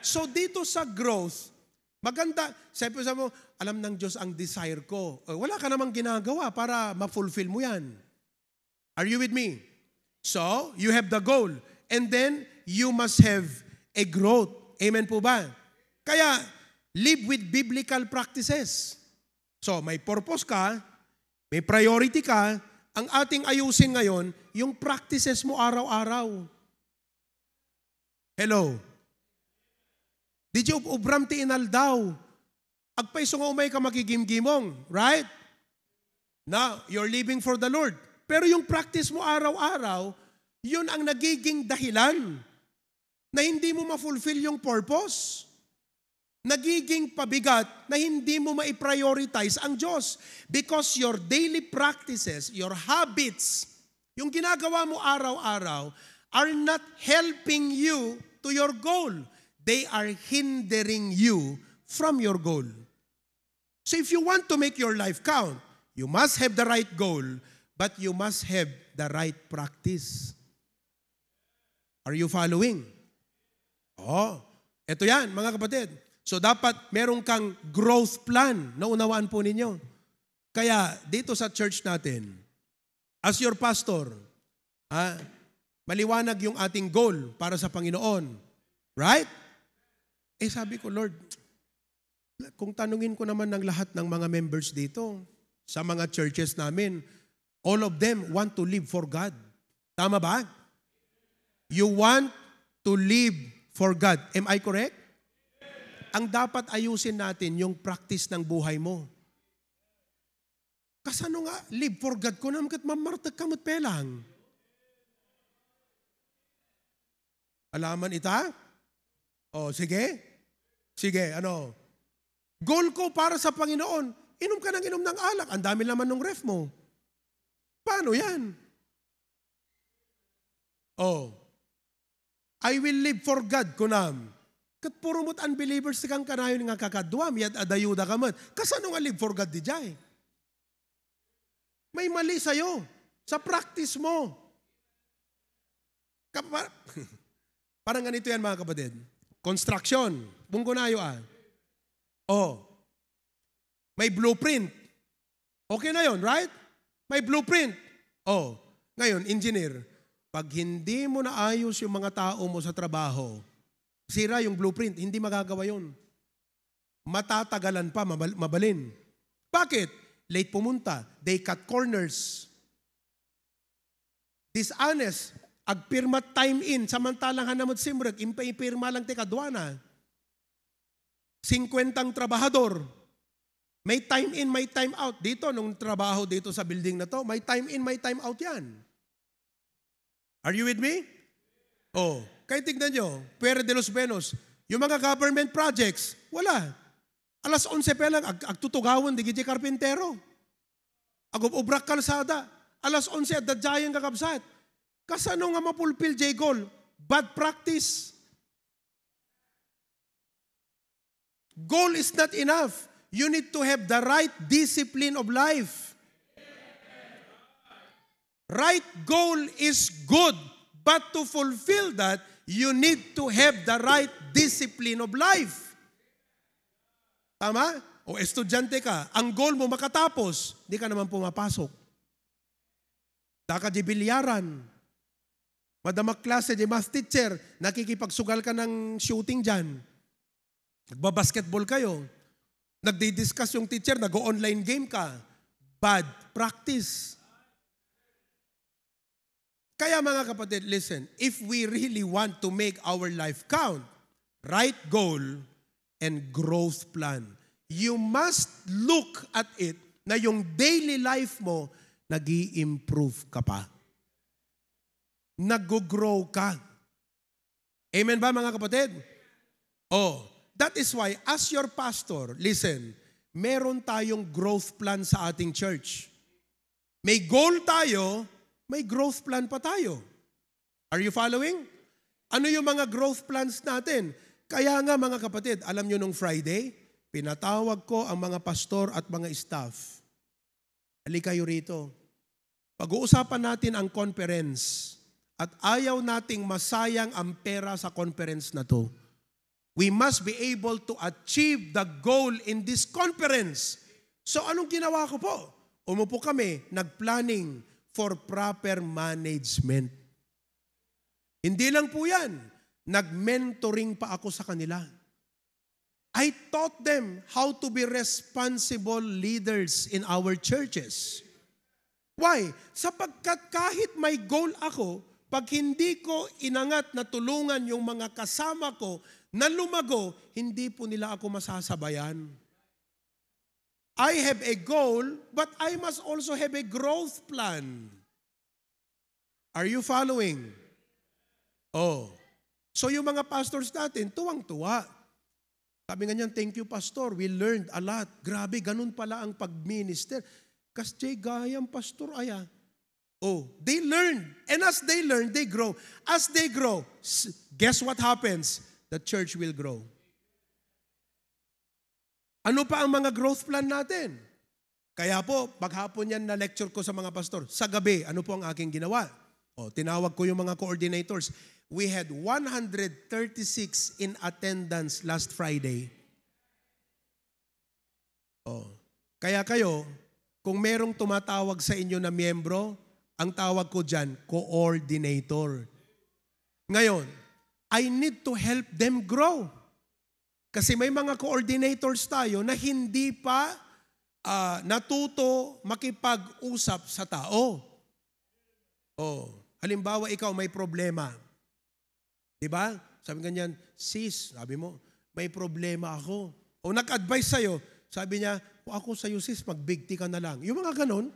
So dito sa growth, maganda, sabi mo, alam ng Diyos ang desire ko. Wala ka namang ginagawa para ma-fulfill mo yan. Are you with me? So, you have the goal. And then, you must have a growth. Amen po ba? Kaya, live with biblical practices. So, may purpose ka, may priority ka, ang ating ayusin ngayon, yung practices mo araw-araw. Hello? Di Diyo ubram ti inaldaw. Agpaiso nga umay ka makigimgimong, right? Now, you're living for the Lord. Pero yung practice mo araw-araw, yun ang nagiging dahilan na hindi mo ma-fulfill yung purpose. Nagiging pabigat na hindi mo ma-prioritize ang Diyos. Because your daily practices, your habits, yung ginagawa mo araw-araw, are not helping you to your goal. They are hindering you from your goal. So if you want to make your life count, you must have the right goal, But you must have the right practice. Are you following? Ito yan, mga kapatid. So dapat meron kang growth plan. Naunawaan po ninyo. Kaya dito sa church natin, as your pastor, maliwanag yung ating goal para sa Panginoon. Right? Sabi ko, Lord, kung tanungin ko naman ng lahat ng mga members dito, sa mga churches namin, all of them want to live for God. Tama ba? You want to live for God. Am I correct? Ang dapat ayusin natin yung practice ng buhay mo. Kasano nga, live for God ko naman kat mamartag kamot pelang. Alaman ita? Sige. Sige, ano? Goal ko para sa Panginoon, inom ka ng inom ng alak. Ang dami naman ng ref mo. Paano yan? I will live for God kunam. Kat puro mo't unbelievers kang kanayon nga kakadwam, yad adayuda ka man. Kasano nga live for God di jay? May mali sa'yo. Sa practice mo. Parang ganito yan mga kapatid. Construction. Bungko na ayo may blueprint. Okay na yon, right? May blueprint. Ngayon, engineer, pag hindi mo naayos yung mga tao mo sa trabaho, sira yung blueprint, hindi magagawa yun. Matatagalan pa, mabalin. Bakit? Late pumunta. They cut corners. Dishonest. Agpirma time in. Samantalang hanamot simrek. Impirma lang te kadwana. 50 trabahador. May time in, may time out. Dito, nung trabaho dito sa building na to, may time in, may time out yan. Are you with me? Kaya tignan nyo, Puerto de los Benos, yung mga government projects, wala. Alas 11 pa lang, agtutugawan, di giti karpintero. Agubrak kalsada. Alas 11 at dadyayang kakabsat. Kasano nga mapulpil jay goal? Bad practice. Goal is not enough. You need to have the right discipline of life. Right goal is good, but to fulfill that, you need to have the right discipline of life. Tama? Estudyante ka, ang goal mo makatapos, di ka naman pumapasok. Daka di bilyaran. Madamak klase, di math teacher, nakikipagsugal ka ng shooting dyan. Nagbabasketball kayo. Nagdi-discuss yung teacher, nag-online game ka. Bad practice. Kaya mga kapatid, listen, if we really want to make our life count, right goal and growth plan, you must look at it na yung daily life mo, nag-i-improve ka pa. Nag-grow ka. Amen ba mga kapatid? That is why, as your pastor, listen, meron tayong growth plan sa ating church. May goal tayo, may growth plan pa tayo. Are you following? Ano yung mga growth plans natin? Kaya nga mga kapatid, alam nyo nung Friday, pinatawag ko ang mga pastor at mga staff. Halika kayo rito. Pag-uusapan natin ang conference at ayaw nating masayang ang pera sa conference na to. We must be able to achieve the goal in this conference. So anong ginawa ko po? Umupo kami, nag-planning for proper management. Hindi lang po yan. Nag-mentoring pa ako sa kanila. I taught them how to be responsible leaders in our churches. Why? Sapagkat kahit may goal ako, pag hindi ko inangat na tulungan yung mga kasama ko na lumago, hindi po nila ako masasabayan. I have a goal, but I must also have a growth plan. Are you following? So yung mga pastors natin, tuwang-tuwa. Sabi nga niyan, thank you pastor, we learned a lot. Grabe, ganun pala ang pag-minister. Kasi gayang pastor aya. They learn. And as they learn, they grow. As they grow, guess what happens? The church will grow. Ano pa ang mga growth plan natin? Kaya po, paghapon yan na lecture ko sa mga pastor, sa gabi, ano po ang aking ginawa? Tinawag ko yung mga coordinators. We had 136 in attendance last Friday. Kaya kayo, kung merong tumatawag sa inyo na miyembro, ang tawag ko dyan, coordinator. Ngayon, I need to help them grow. Kasi may mga coordinators tayo na hindi pa natuto makipag-usap sa tao. Halimbawa, ikaw may problema. Diba? Sabi ganyan, sis, sabi mo, may problema ako. O nag-advise sa'yo, sabi niya, kung ako sa'yo sis, mag-big tea ka na lang. Yung mga ganon,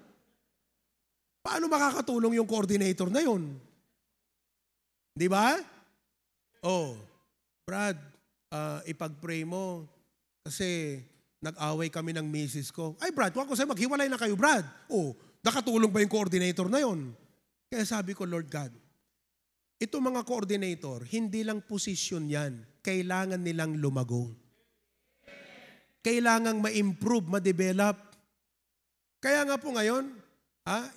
paano makakatulong yung coordinator na yun? Di ba? Brad, ipag-pray mo kasi nag-away kami ng misis ko. Ay Brad, kung ako sa'yo, maghiwalay na kayo Brad. Nakatulong ba yung coordinator na yun? Kaya sabi ko, Lord God, ito mga coordinator, hindi lang posisyon yan. Kailangan nilang lumago. Kailangang ma-improve, ma-develop. Kaya nga po ngayon,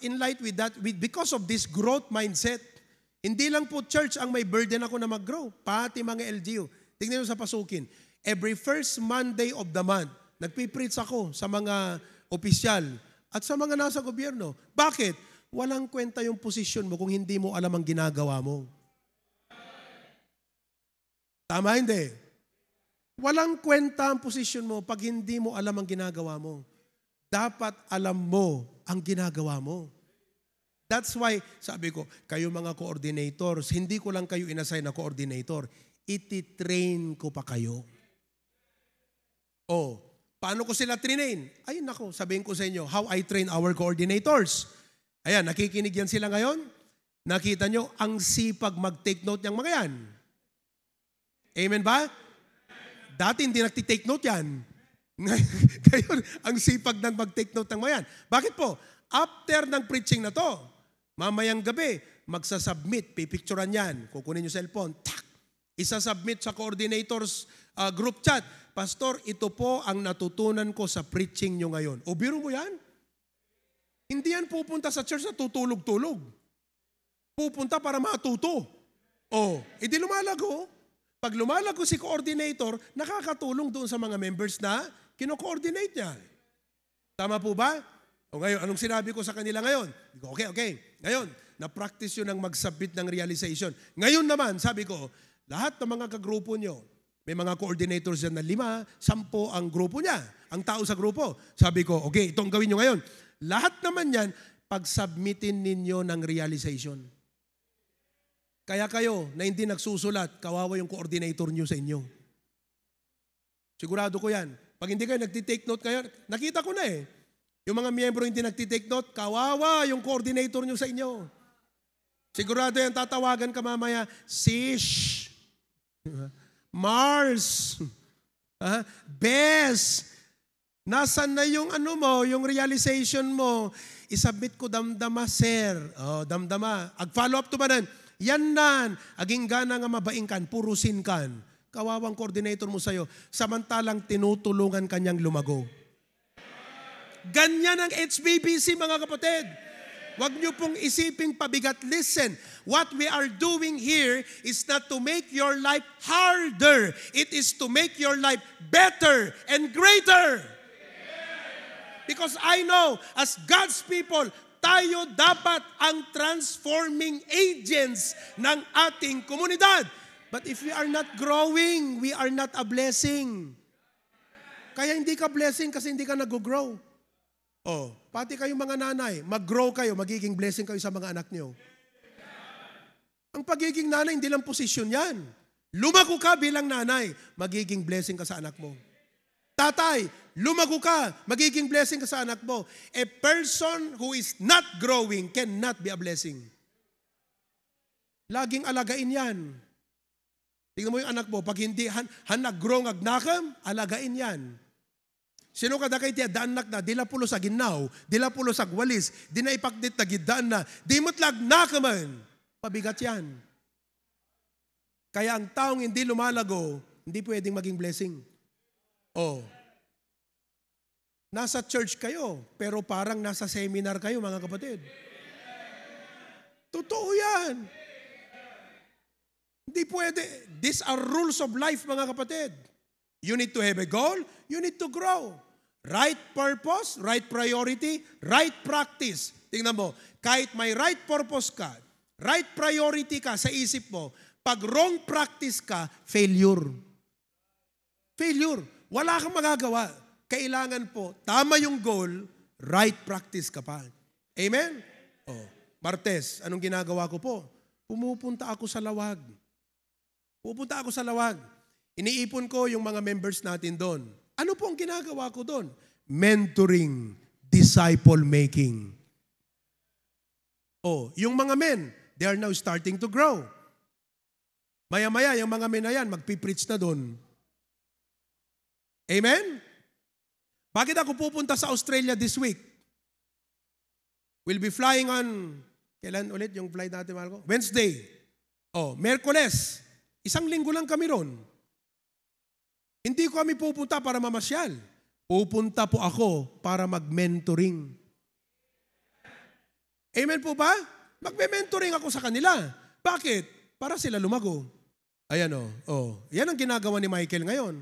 in light with that, because of this growth mindset, hindi lang po church ang may burden ako na mag-grow, pati mga LGU. Tingnan nyo sa pasukin. Every first Monday of the month, nagpipreach ako sa mga opisyal at sa mga nasa gobyerno. Bakit? Walang kwenta yung posisyon mo kung hindi mo alam ang ginagawa mo. Tama hindi? Walang kwenta ang posisyon mo pag hindi mo alam ang ginagawa mo. Dapat alam mo ang ginagawa mo. That's why, sabi ko, kayo mga coordinators, hindi ko lang kayo inassign na coordinator, iti-train ko pa kayo. Paano ko sila train? Ay nako, sabihin ko sa inyo, how I train our coordinators. Ayan, nakikinig yan sila ngayon. Nakita nyo, ang sipag mag-take note niyang mga yan. Amen ba? Dati hindi nagti-take note yan. Ngayon, ang sipag ng mag-take note ng mga yan. Bakit po? After ng preaching na to, mamayang gabi, magsasubmit, pipicturean yan, kukunin yung cellphone, tak, isasubmit sa coordinators group chat. Pastor, ito po ang natutunan ko sa preaching nyo ngayon. O biro mo yan? Hindi yan pupunta sa church na tutulog-tulog. Pupunta para matuto. Hindi lumalago. Pag lumalago si coordinator, nakakatulong doon sa mga members na kino-coordinate niya. Tama po ba? Ngayon, anong sinabi ko sa kanila ngayon? Okay. Ngayon, na-practice yun ng mag-submit ng realization. Ngayon naman, sabi ko, lahat ng mga kagrupo nyo, may mga coordinators dyan na 5, 10 ang grupo niya, ang tao sa grupo. Sabi ko, okay, itong gawin nyo ngayon. Lahat naman yan, pag-submitin ninyo ng realization. Kaya kayo na hindi nagsusulat, kawawa yung coordinator nyo sa inyo. Sigurado ko yan. Pag hindi kayo nagtitake note kayo, nakita ko na eh. Yung mga miyembro hindi nagtitake note, kawawa yung coordinator nyo sa inyo. Sigurado yan, tatawagan ka mamaya, Sish, Mars, Bes, nasan na yung yung realization mo? Isubmit ko damdama, sir. Damdama. Ag-follow up to ba nan? Yan nan. Aging gana nga mabaing kan, purusin kan. Kawawang coordinator mo sa'yo. Samantalang tinutulungan kanyang lumago. Ganyan ang HBBC, mga kapatid. Huwag niyo pong isiping pabigat. Listen, what we are doing here is not to make your life harder. It is to make your life better and greater. Because I know, as God's people, tayo dapat ang transforming agents ng ating komunidad. But if we are not growing, we are not a blessing. Kaya hindi ka blessing kasi hindi ka nag-grow. Pati kayong mga nanay, mag-grow kayo, magiging blessing kayo sa mga anak niyo. Ang pagiging nanay, hindi lang posisyon yan. Lumago ka bilang nanay, magiging blessing ka sa anak mo. Tatay, lumago ka, magiging blessing ka sa anak mo. A person who is not growing cannot be a blessing. Laging alagain yan. Tingnan mo yung anak mo, pag hindi nag-grow agnakam, alagain yan. Sino kada kay tiya, daanak na, dila pulo sa ginaw, dila pulo sa gwalis, di na ipakdit na gidaan na, di motlag na ka man. Pabigat yan. Kaya ang taong hindi lumalago, hindi pwedeng maging blessing. Nasa church kayo, pero parang nasa seminar kayo, mga kapatid. Totoo yan. Hindi pwede. These are rules of life, mga kapatid. You need to have a goal, you need to grow. Right purpose, right priority, right practice. Tingnan mo, kahit may right purpose ka, right priority ka sa isip mo, pag wrong practice ka, failure. Failure. Wala kang magagawa. Kailangan po, tama yung goal, right practice ka pa. Amen? Martes, anong ginagawa ko po? Pumupunta ako sa lawag. Pupunta ako sa lawag. Iniipon ko yung mga members natin doon. Ano po ang ginagawa ko doon? Mentoring, disciple making. Yung mga men, they are now starting to grow. Maya-maya, yung mga men na yan, magpipreach na doon. Amen? Bakit ako pupunta sa Australia this week? We'll be flying on, kailan ulit yung flight natin, mahal ko? Wednesday. Miyerkules. 1 linggo lang kami ron. Hindi ko kami pupunta para mamasyal. Pupunta po ako para mag-mentoring. Amen po ba? Magme-mentoring ako sa kanila. Bakit? Para sila lumago. Ayan Yan ang ginagawa ni Michael ngayon.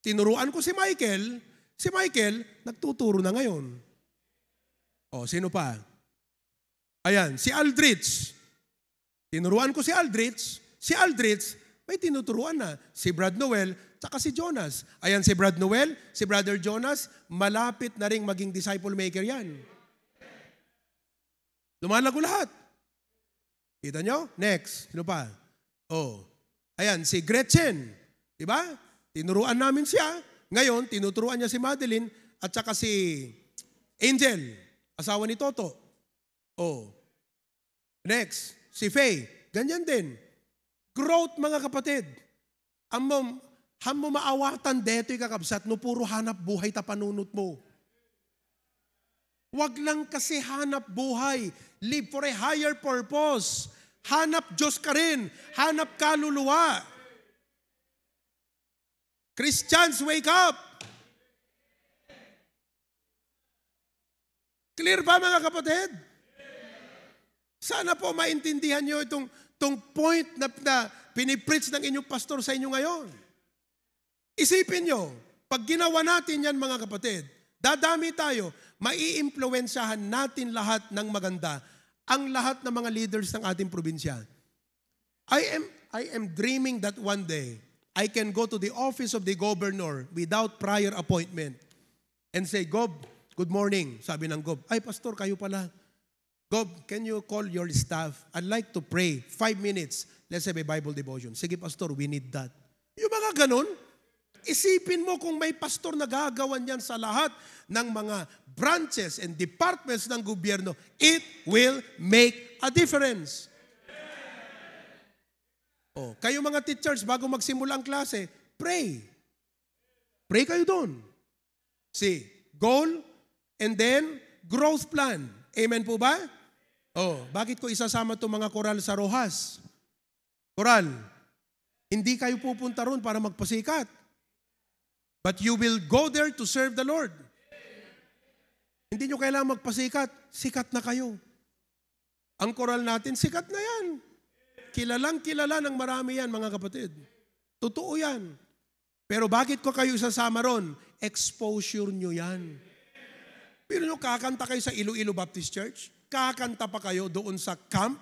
Tinuruan ko si Michael, nagtuturo na ngayon. Sino pa? Ayan, si Aldrich. Tinuruan ko si Aldrich. Si Aldrich, may tinuturuan na. Si Brad Noel, tsaka si Jonas. Ayan, si Brad Noel, si Brother Jonas, malapit na ring maging disciple maker yan. Lumalago lahat. Kita nyo? Next. Sino pa? Ayan, si Gretchen. Diba? Tinuruan namin siya. Ngayon, tinuturuan niya si Madeline at saka si Angel, asawa ni Toto. Next, si Faye. Ganyan din. Growth, mga kapatid. Ham mo maawatan deto'y kakabsat no puro hanap buhay tapanunot mo. Wag lang kasi hanap buhay. Live for a higher purpose. Hanap Diyos ka rin. Hanap kaluluwa. Christians, wake up! Clear ba, mga kapatid? Sana po maintindihan nyo itong point na pinipreach ng inyong pastor sa inyo ngayon. Isipin nyo, pag ginawa natin yan, mga kapatid, dadami tayo, maiimpluwensyahan natin lahat ng maganda, ang lahat ng mga leaders ng ating probinsya. I am dreaming that one day, I can go to the office of the governor without prior appointment and say, Gob, good morning. Sabi ng Gob, ay pastor, kayo pala. Gob, can you call your staff? I'd like to pray 5 minutes. Let's have a Bible devotion. Sige pastor, we need that. Yung mga ganun, isipin mo kung may pastor na gagawan yan sa lahat ng mga branches and departments ng gobyerno, it will make a difference. Kayo mga teachers, bago magsimula ang klase, pray. Pray kayo doon. See, goal and then growth plan. Amen po ba? Bakit ko isasama itong mga koral sa Rojas? Koral, hindi kayo pupunta roon para magpasikat. But you will go there to serve the Lord. Hindi nyo kailangan magpasikat. Sikat na kayo. Ang koral natin, sikat na yan. Kilala ng marami yan, mga kapatid. Totoo yan. Pero bakit ko kayo sasama ron? Exposure nyo yan. Pero nyo, kakanta kayo sa Iloilo Baptist Church? Kakanta pa kayo doon sa camp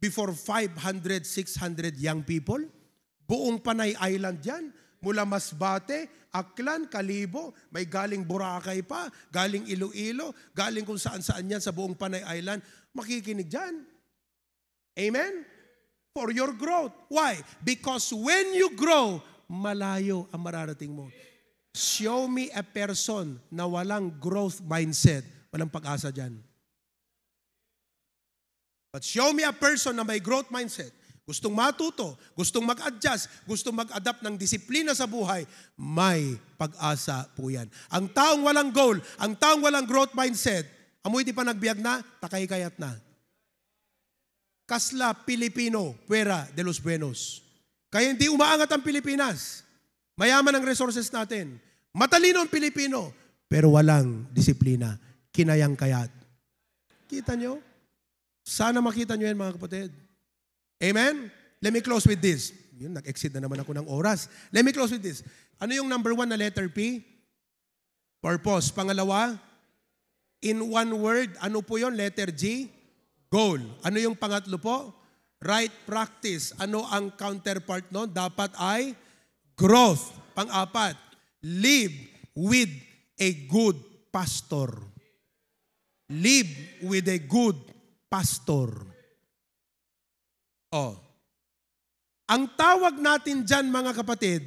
before 500, 600 young people? Buong Panay Island yan. Mula Masbate, Aklan, Kalibo, may galing Boracay pa, galing Iloilo, galing kung saan-saan yan sa buong Panay Island. Makikinig dyan. Amen? For your growth. Why? Because when you grow, malayo ang mararating mo. Show me a person na walang growth mindset. Walang pag-asa dyan. But show me a person na may growth mindset. Gustong matuto, gustong mag-adjust, gustong mag-adapt ng disiplina sa buhay, may pag-asa po yan. Ang taong walang goal, ang taong walang growth mindset, amoy di pa nagbiyak na, takay-kayat na. Kasla Pilipino, fuera de los buenos. Kaya hindi umaangat ang Pilipinas. Mayaman ang resources natin. Matalino ang Pilipino. pero walang disiplina. Kinayang-kayat. Kita nyo? Sana makita nyo yan, mga kapatid. Amen? Let me close with this. Yun, nag-exceed na naman ako ng oras. Let me close with this. Ano yung number 1 na letter P? Purpose. Pangalawa, in one word, ano po yun? Letter G? Goal. Ano yung pangatlo po? Right practice. Ano ang counterpart nun? Dapat ay growth. Pang-apat, live with a good pastor. Live with a good pastor. Oh. Ang tawag natin dyan, mga kapatid,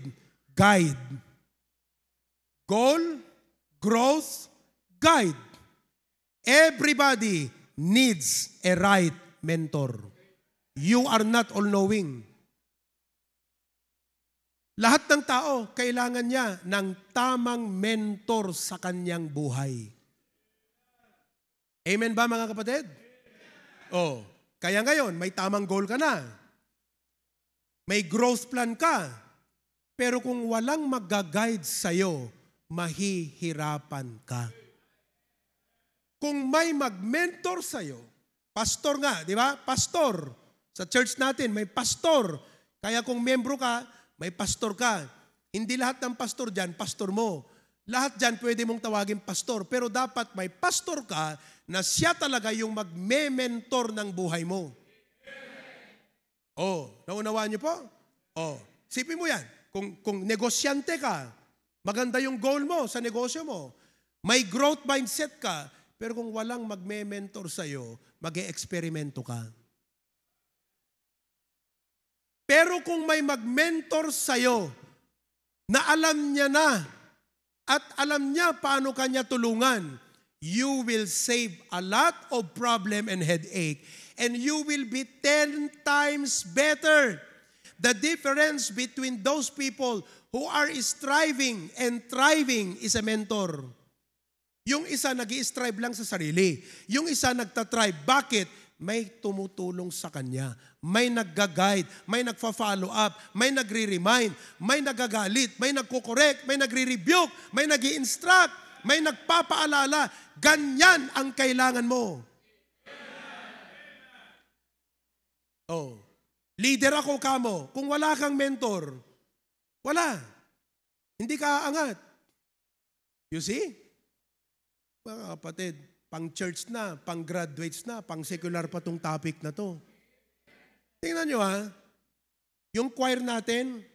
guide. Goal, growth, guide. Everybody needs a right mentor. You are not all-knowing. Lahat ng tao, kailangan niya ng tamang mentor sa kanyang buhay. Amen ba, mga kapatid? Oh, kaya ngayon, may tamang goal ka na. May growth plan ka. Pero kung walang mag-guide sa'yo, mahihirapan ka. Kung may mag-mentor sa'yo, pastor nga, di ba? Pastor. Sa church natin, may pastor. Kaya kung membro ka, may pastor ka. Hindi lahat ng pastor dyan, pastor mo. Lahat dyan pwede mong tawagin pastor. Pero dapat may pastor ka na siya talaga yung magme-mentor ng buhay mo. Oh, naunawaan niyo po? Oh, sipin mo yan. Kung negosyante ka, maganda yung goal mo sa negosyo mo. May growth mindset ka, pero kung walang magme-mentor sa'yo, mag-e-eksperimento ka. Pero kung may mag-mentor sa'yo, na alam niya na, at alam niya paano kanya tulungan, you will save a lot of problem and headache. And you will be 10 times better. The difference between those people who are striving and thriving is a mentor. Yung isa nag-i-strive lang sa sarili. Yung isa nagtatrive. Bakit? May tumutulong sa kanya. May nagga-guide. May nagfa-follow up. May nagre-remind. May nagagalit. May nagko-correct. May nagre-rebuke. May nag-i-instruct. May nagpapaalala. Ganyan ang kailangan mo. Oh. Leader ako kamo. Kung wala kang mentor, wala. Hindi ka aangat. You see? Mga kapatid, pang church na, pang graduates na, pang secular pa tong topic na to. Tingnan nyo ha, yung choir natin,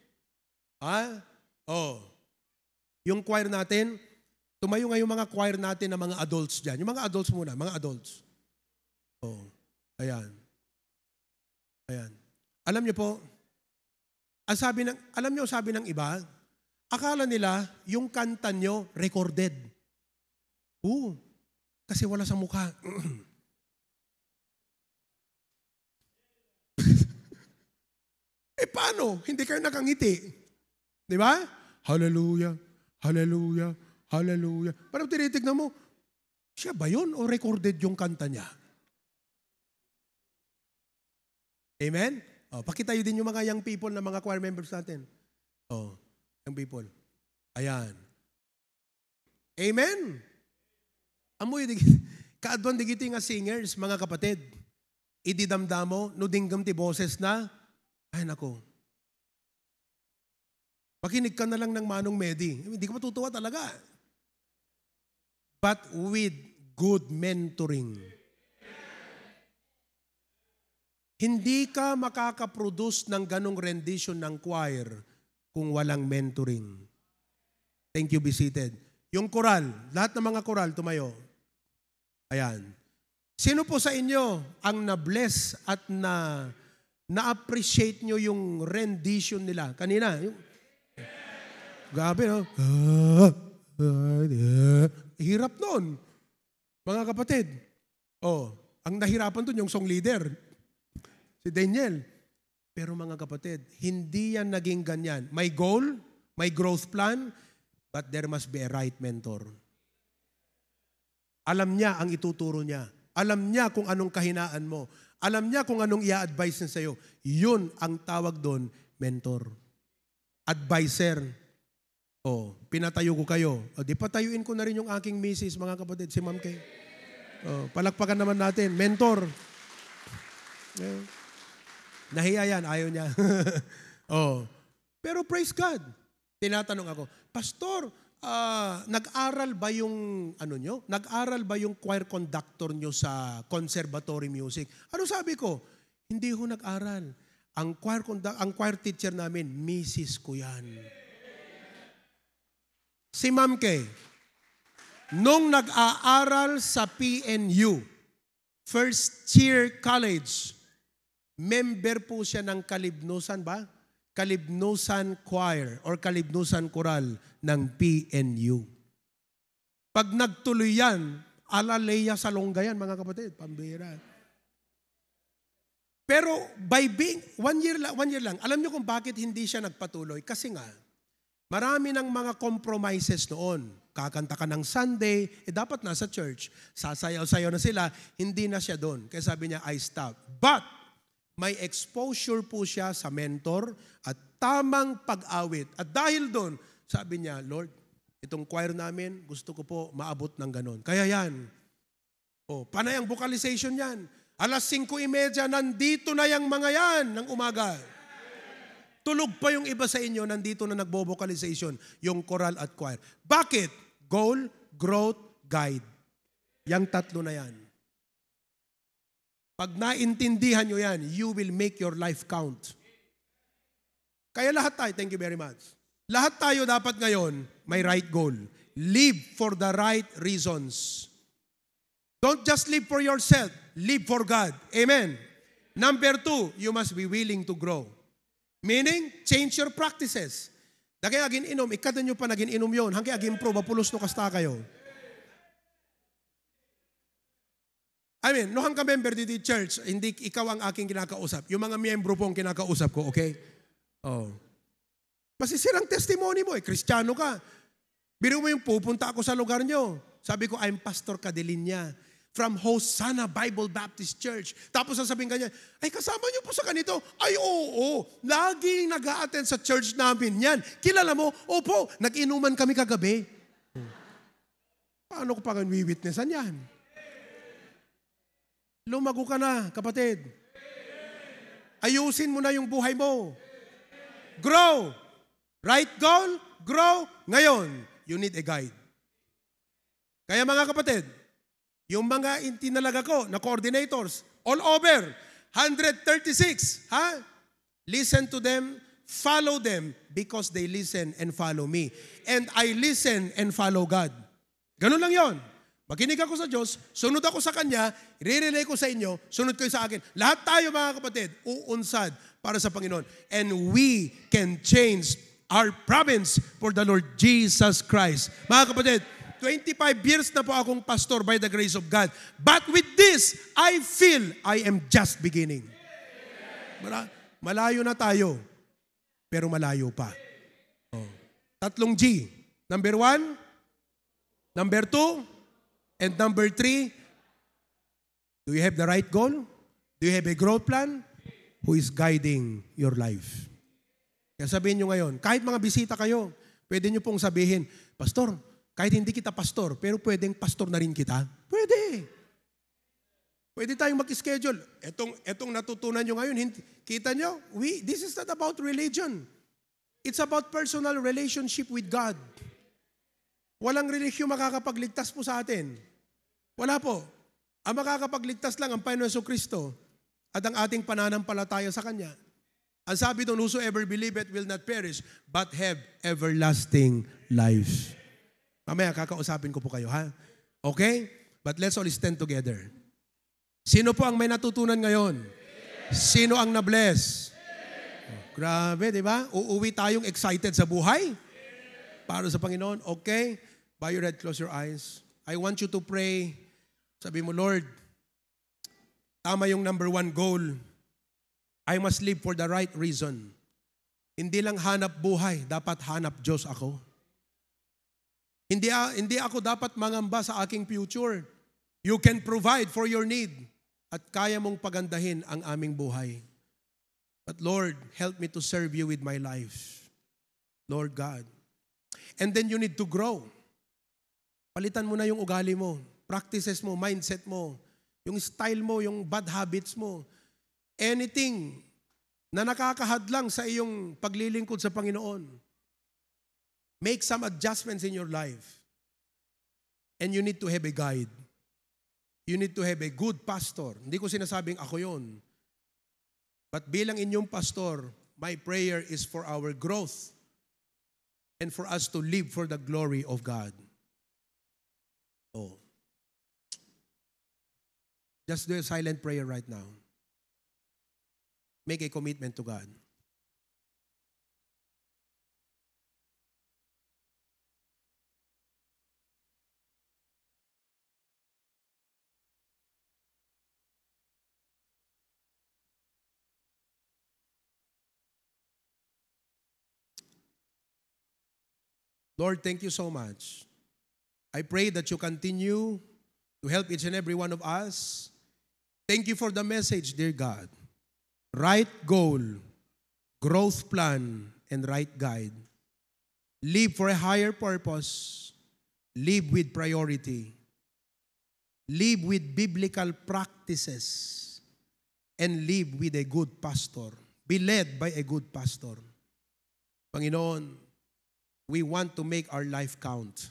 yung choir natin, tumayo nga yung mga choir natin na mga adults dyan. Yung mga adults muna, mga adults. Oh, ayan. Ayan. Alam niyo po, alam niyo sabi ng iba, akala nila yung kanta nyo recorded. Kasi wala sa mukha. Paano? Hindi kayo nakangiti. Di ba? Hallelujah, hallelujah, hallelujah. Parang tinitignan mo, siya ba yun o recorded yung kanta niya? Amen? Pakitayo din yung mga young people na mga choir members natin. Young people. Ayan. Amen? Amoy, kaadwan digiti nga singers, mga kapatid. Ididamdamo, nudinggam ti boses na, ay nako. Pakinig ka na lang ng Manong Medi. Hindi ka matutuwa talaga. But with good mentoring. Hindi ka makakaproduce ng ganong rendition ng choir kung walang mentoring. Thank you, be seated. Yung choral, lahat ng mga choral, tumayo. Ayan. Sino po sa inyo ang na-bless at na-appreciate nyo yung rendition nila? Kanina. Gabi, no? Hirap nun. Mga kapatid. Ang nahirapan dun yung song leader. Si Daniel. Pero mga kapatid, hindi yan naging ganyan. May goal, may growth plan, but there must be a right mentor. Alam niya ang ituturo niya. Alam niya kung anong kahinaan mo. Alam niya kung anong i-advise niya sa'yo. Yun ang tawag doon, mentor. Advisor. Pinatayo ko kayo. Di patayuin ko na rin yung aking misis, mga kapatid, si Ma'am Kay. Palakpakan naman natin. Mentor. Nahiya yan, ayaw niya. Pero praise God. Tinatanong ako, Pastor, nag-aral ba yung Nag-aral ba yung choir conductor nyo sa conservatory music? Ano sabi ko? Hindi ho nag-aral. Ang choir teacher namin, misis ko yan. Si Ma'am Kay, nung nag-aaral sa PNU, first year college, member po siya ng Kalibnusan ba? Kalibnusan Choir or Kalibnusan Choral ng PNU. Pag nagtuloy yan, alaleya sa longga yan, mga kapatid, pambira. Pero by being, one year lang, alam niyo kung bakit hindi siya nagpatuloy? Kasi nga, marami ng mga compromises noon. Kakanta ka ng Sunday, dapat nasa church. Sasayaw-sayaw na sila, hindi na siya doon. Kaya sabi niya, I stop. But, may exposure po siya sa mentor at tamang pag-awit. At dahil doon, sabi niya, Lord, itong choir namin, gusto ko po maabot ng ganon. Kaya yan. Panay ang vocalization yan. Alas 5:30, nandito na yung mga yan ng umaga. Tulog pa yung iba sa inyo, nandito na nagbo-vocalization, yung choral at choir. Bakit? Goal, growth, guide. Yang tatlo na yan. Pag naintindihan nyo yan, you will make your life count. Kaya lahat tayo, thank you very much. Lahat tayo dapat ngayon may right goal. Live for the right reasons. Don't just live for yourself, live for God. Amen. Number 2, you must be willing to grow. Meaning, change your practices. Dagay agin inom, ikada nyo pa naging inom yun. Hanggang agin pro, mapulos no kasta kayo. Nohang ka member dito church, hindi ikaw ang aking kinakausap. Yung mga miyembro po ang kinakausap ko, okay? Masisirang testimony mo, Kristiyano ka. Biro mo yung pupunta ako sa lugar nyo. Sabi ko, I'm Pastor Cadelinia from Hosanna Bible Baptist Church. Tapos sasabihin kanya, ay kasama niyo po sa kanito? Ay oo, laging nag-a-attend sa church namin yan. Kilala mo? Opo, nag-inuman kami kagabi. Paano ko pa wiwitnessan yan? Lumago ka na, kapatid. Ayusin mo na yung buhay mo. Grow. Right goal, grow. Ngayon, you need a guide. Kaya mga kapatid, yung mga tinalaga ko na coordinators, all over, 136, listen to them, follow them, because they listen and follow me. And I listen and follow God. Ganun lang yon. Makinig ako sa Diyos, sunod ako sa Kanya, i-relay ko sa inyo, sunod kayo sa akin. Lahat tayo mga kapatid, uunsad para sa Panginoon. And we can change our province for the Lord Jesus Christ. Mga kapatid, 25 years na po akong pastor by the grace of God. But with this, I feel I am just beginning. Malayo na tayo, pero malayo pa. 3 G. Number 1, number 2, and number 3, do you have the right goal? Do you have a growth plan? Who is guiding your life? Kaya sabihin nyo ngayon, kahit mga bisita kayo, pwede nyo pong sabihin, Pastor, kahit hindi kita pastor, pero pwedeng pastor na rin kita? Pwede. Pwede tayong mag-schedule. Etong natutunan nyo ngayon, kita nyo, this is not about religion. It's about personal relationship with God. Walang relihiyon makakapagligtas po sa atin. Wala po. Ang makakapagligtas lang ang Panginoon Jesucristo at ang ating pananampalataya sa Kanya. Ang sabi doon, whosoever believeth will not perish, but have everlasting life. Mamaya, kakausapin ko po kayo, ha? Okay? But let's all stand together. Sino po ang may natutunan ngayon? Sino ang na-bless? Grabe, di ba? Uuwi tayong excited sa buhay para sa Panginoon. Okay? Bow your head, close your eyes. I want you to pray. Sabi mo, Lord, tama yung number 1 goal. I must live for the right reason. Hindi lang hanap buhay, dapat hanap Diyos ako. Hindi ako dapat mangamba sa aking future. You can provide for your need at kaya mong pagandahin ang aming buhay. But Lord, help me to serve you with my life. Lord God. And then you need to grow. Palitan mo na yung ugali mo, practices mo, mindset mo, yung style mo, yung bad habits mo. Anything na nakakahadlang sa iyong paglilingkod sa Panginoon. Make some adjustments in your life. And you need to have a guide. You need to have a good pastor. Hindi ko sinasabing ako yon. But bilang inyong pastor, my prayer is for our growth and for us to live for the glory of God. Oh. Just do a silent prayer right now. Make a commitment to God. Lord, thank you so much. I pray that you continue to help each and every one of us. Thank you for the message, dear God. Right goal, growth plan, and right guide. Live for a higher purpose. Live with priority. Live with biblical practices. And live with a good pastor. Be led by a good pastor. Panginoon, we want to make our life count.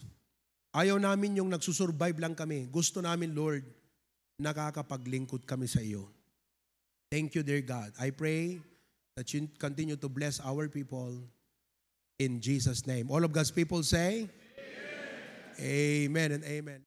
Ayaw namin yung nagsusurvive lang kami. Gusto namin, Lord, nakakapaglingkod kami sa iyo. Thank you, dear God. I pray that you continue to bless our people in Jesus' name. All of God's people say, Amen, amen and amen.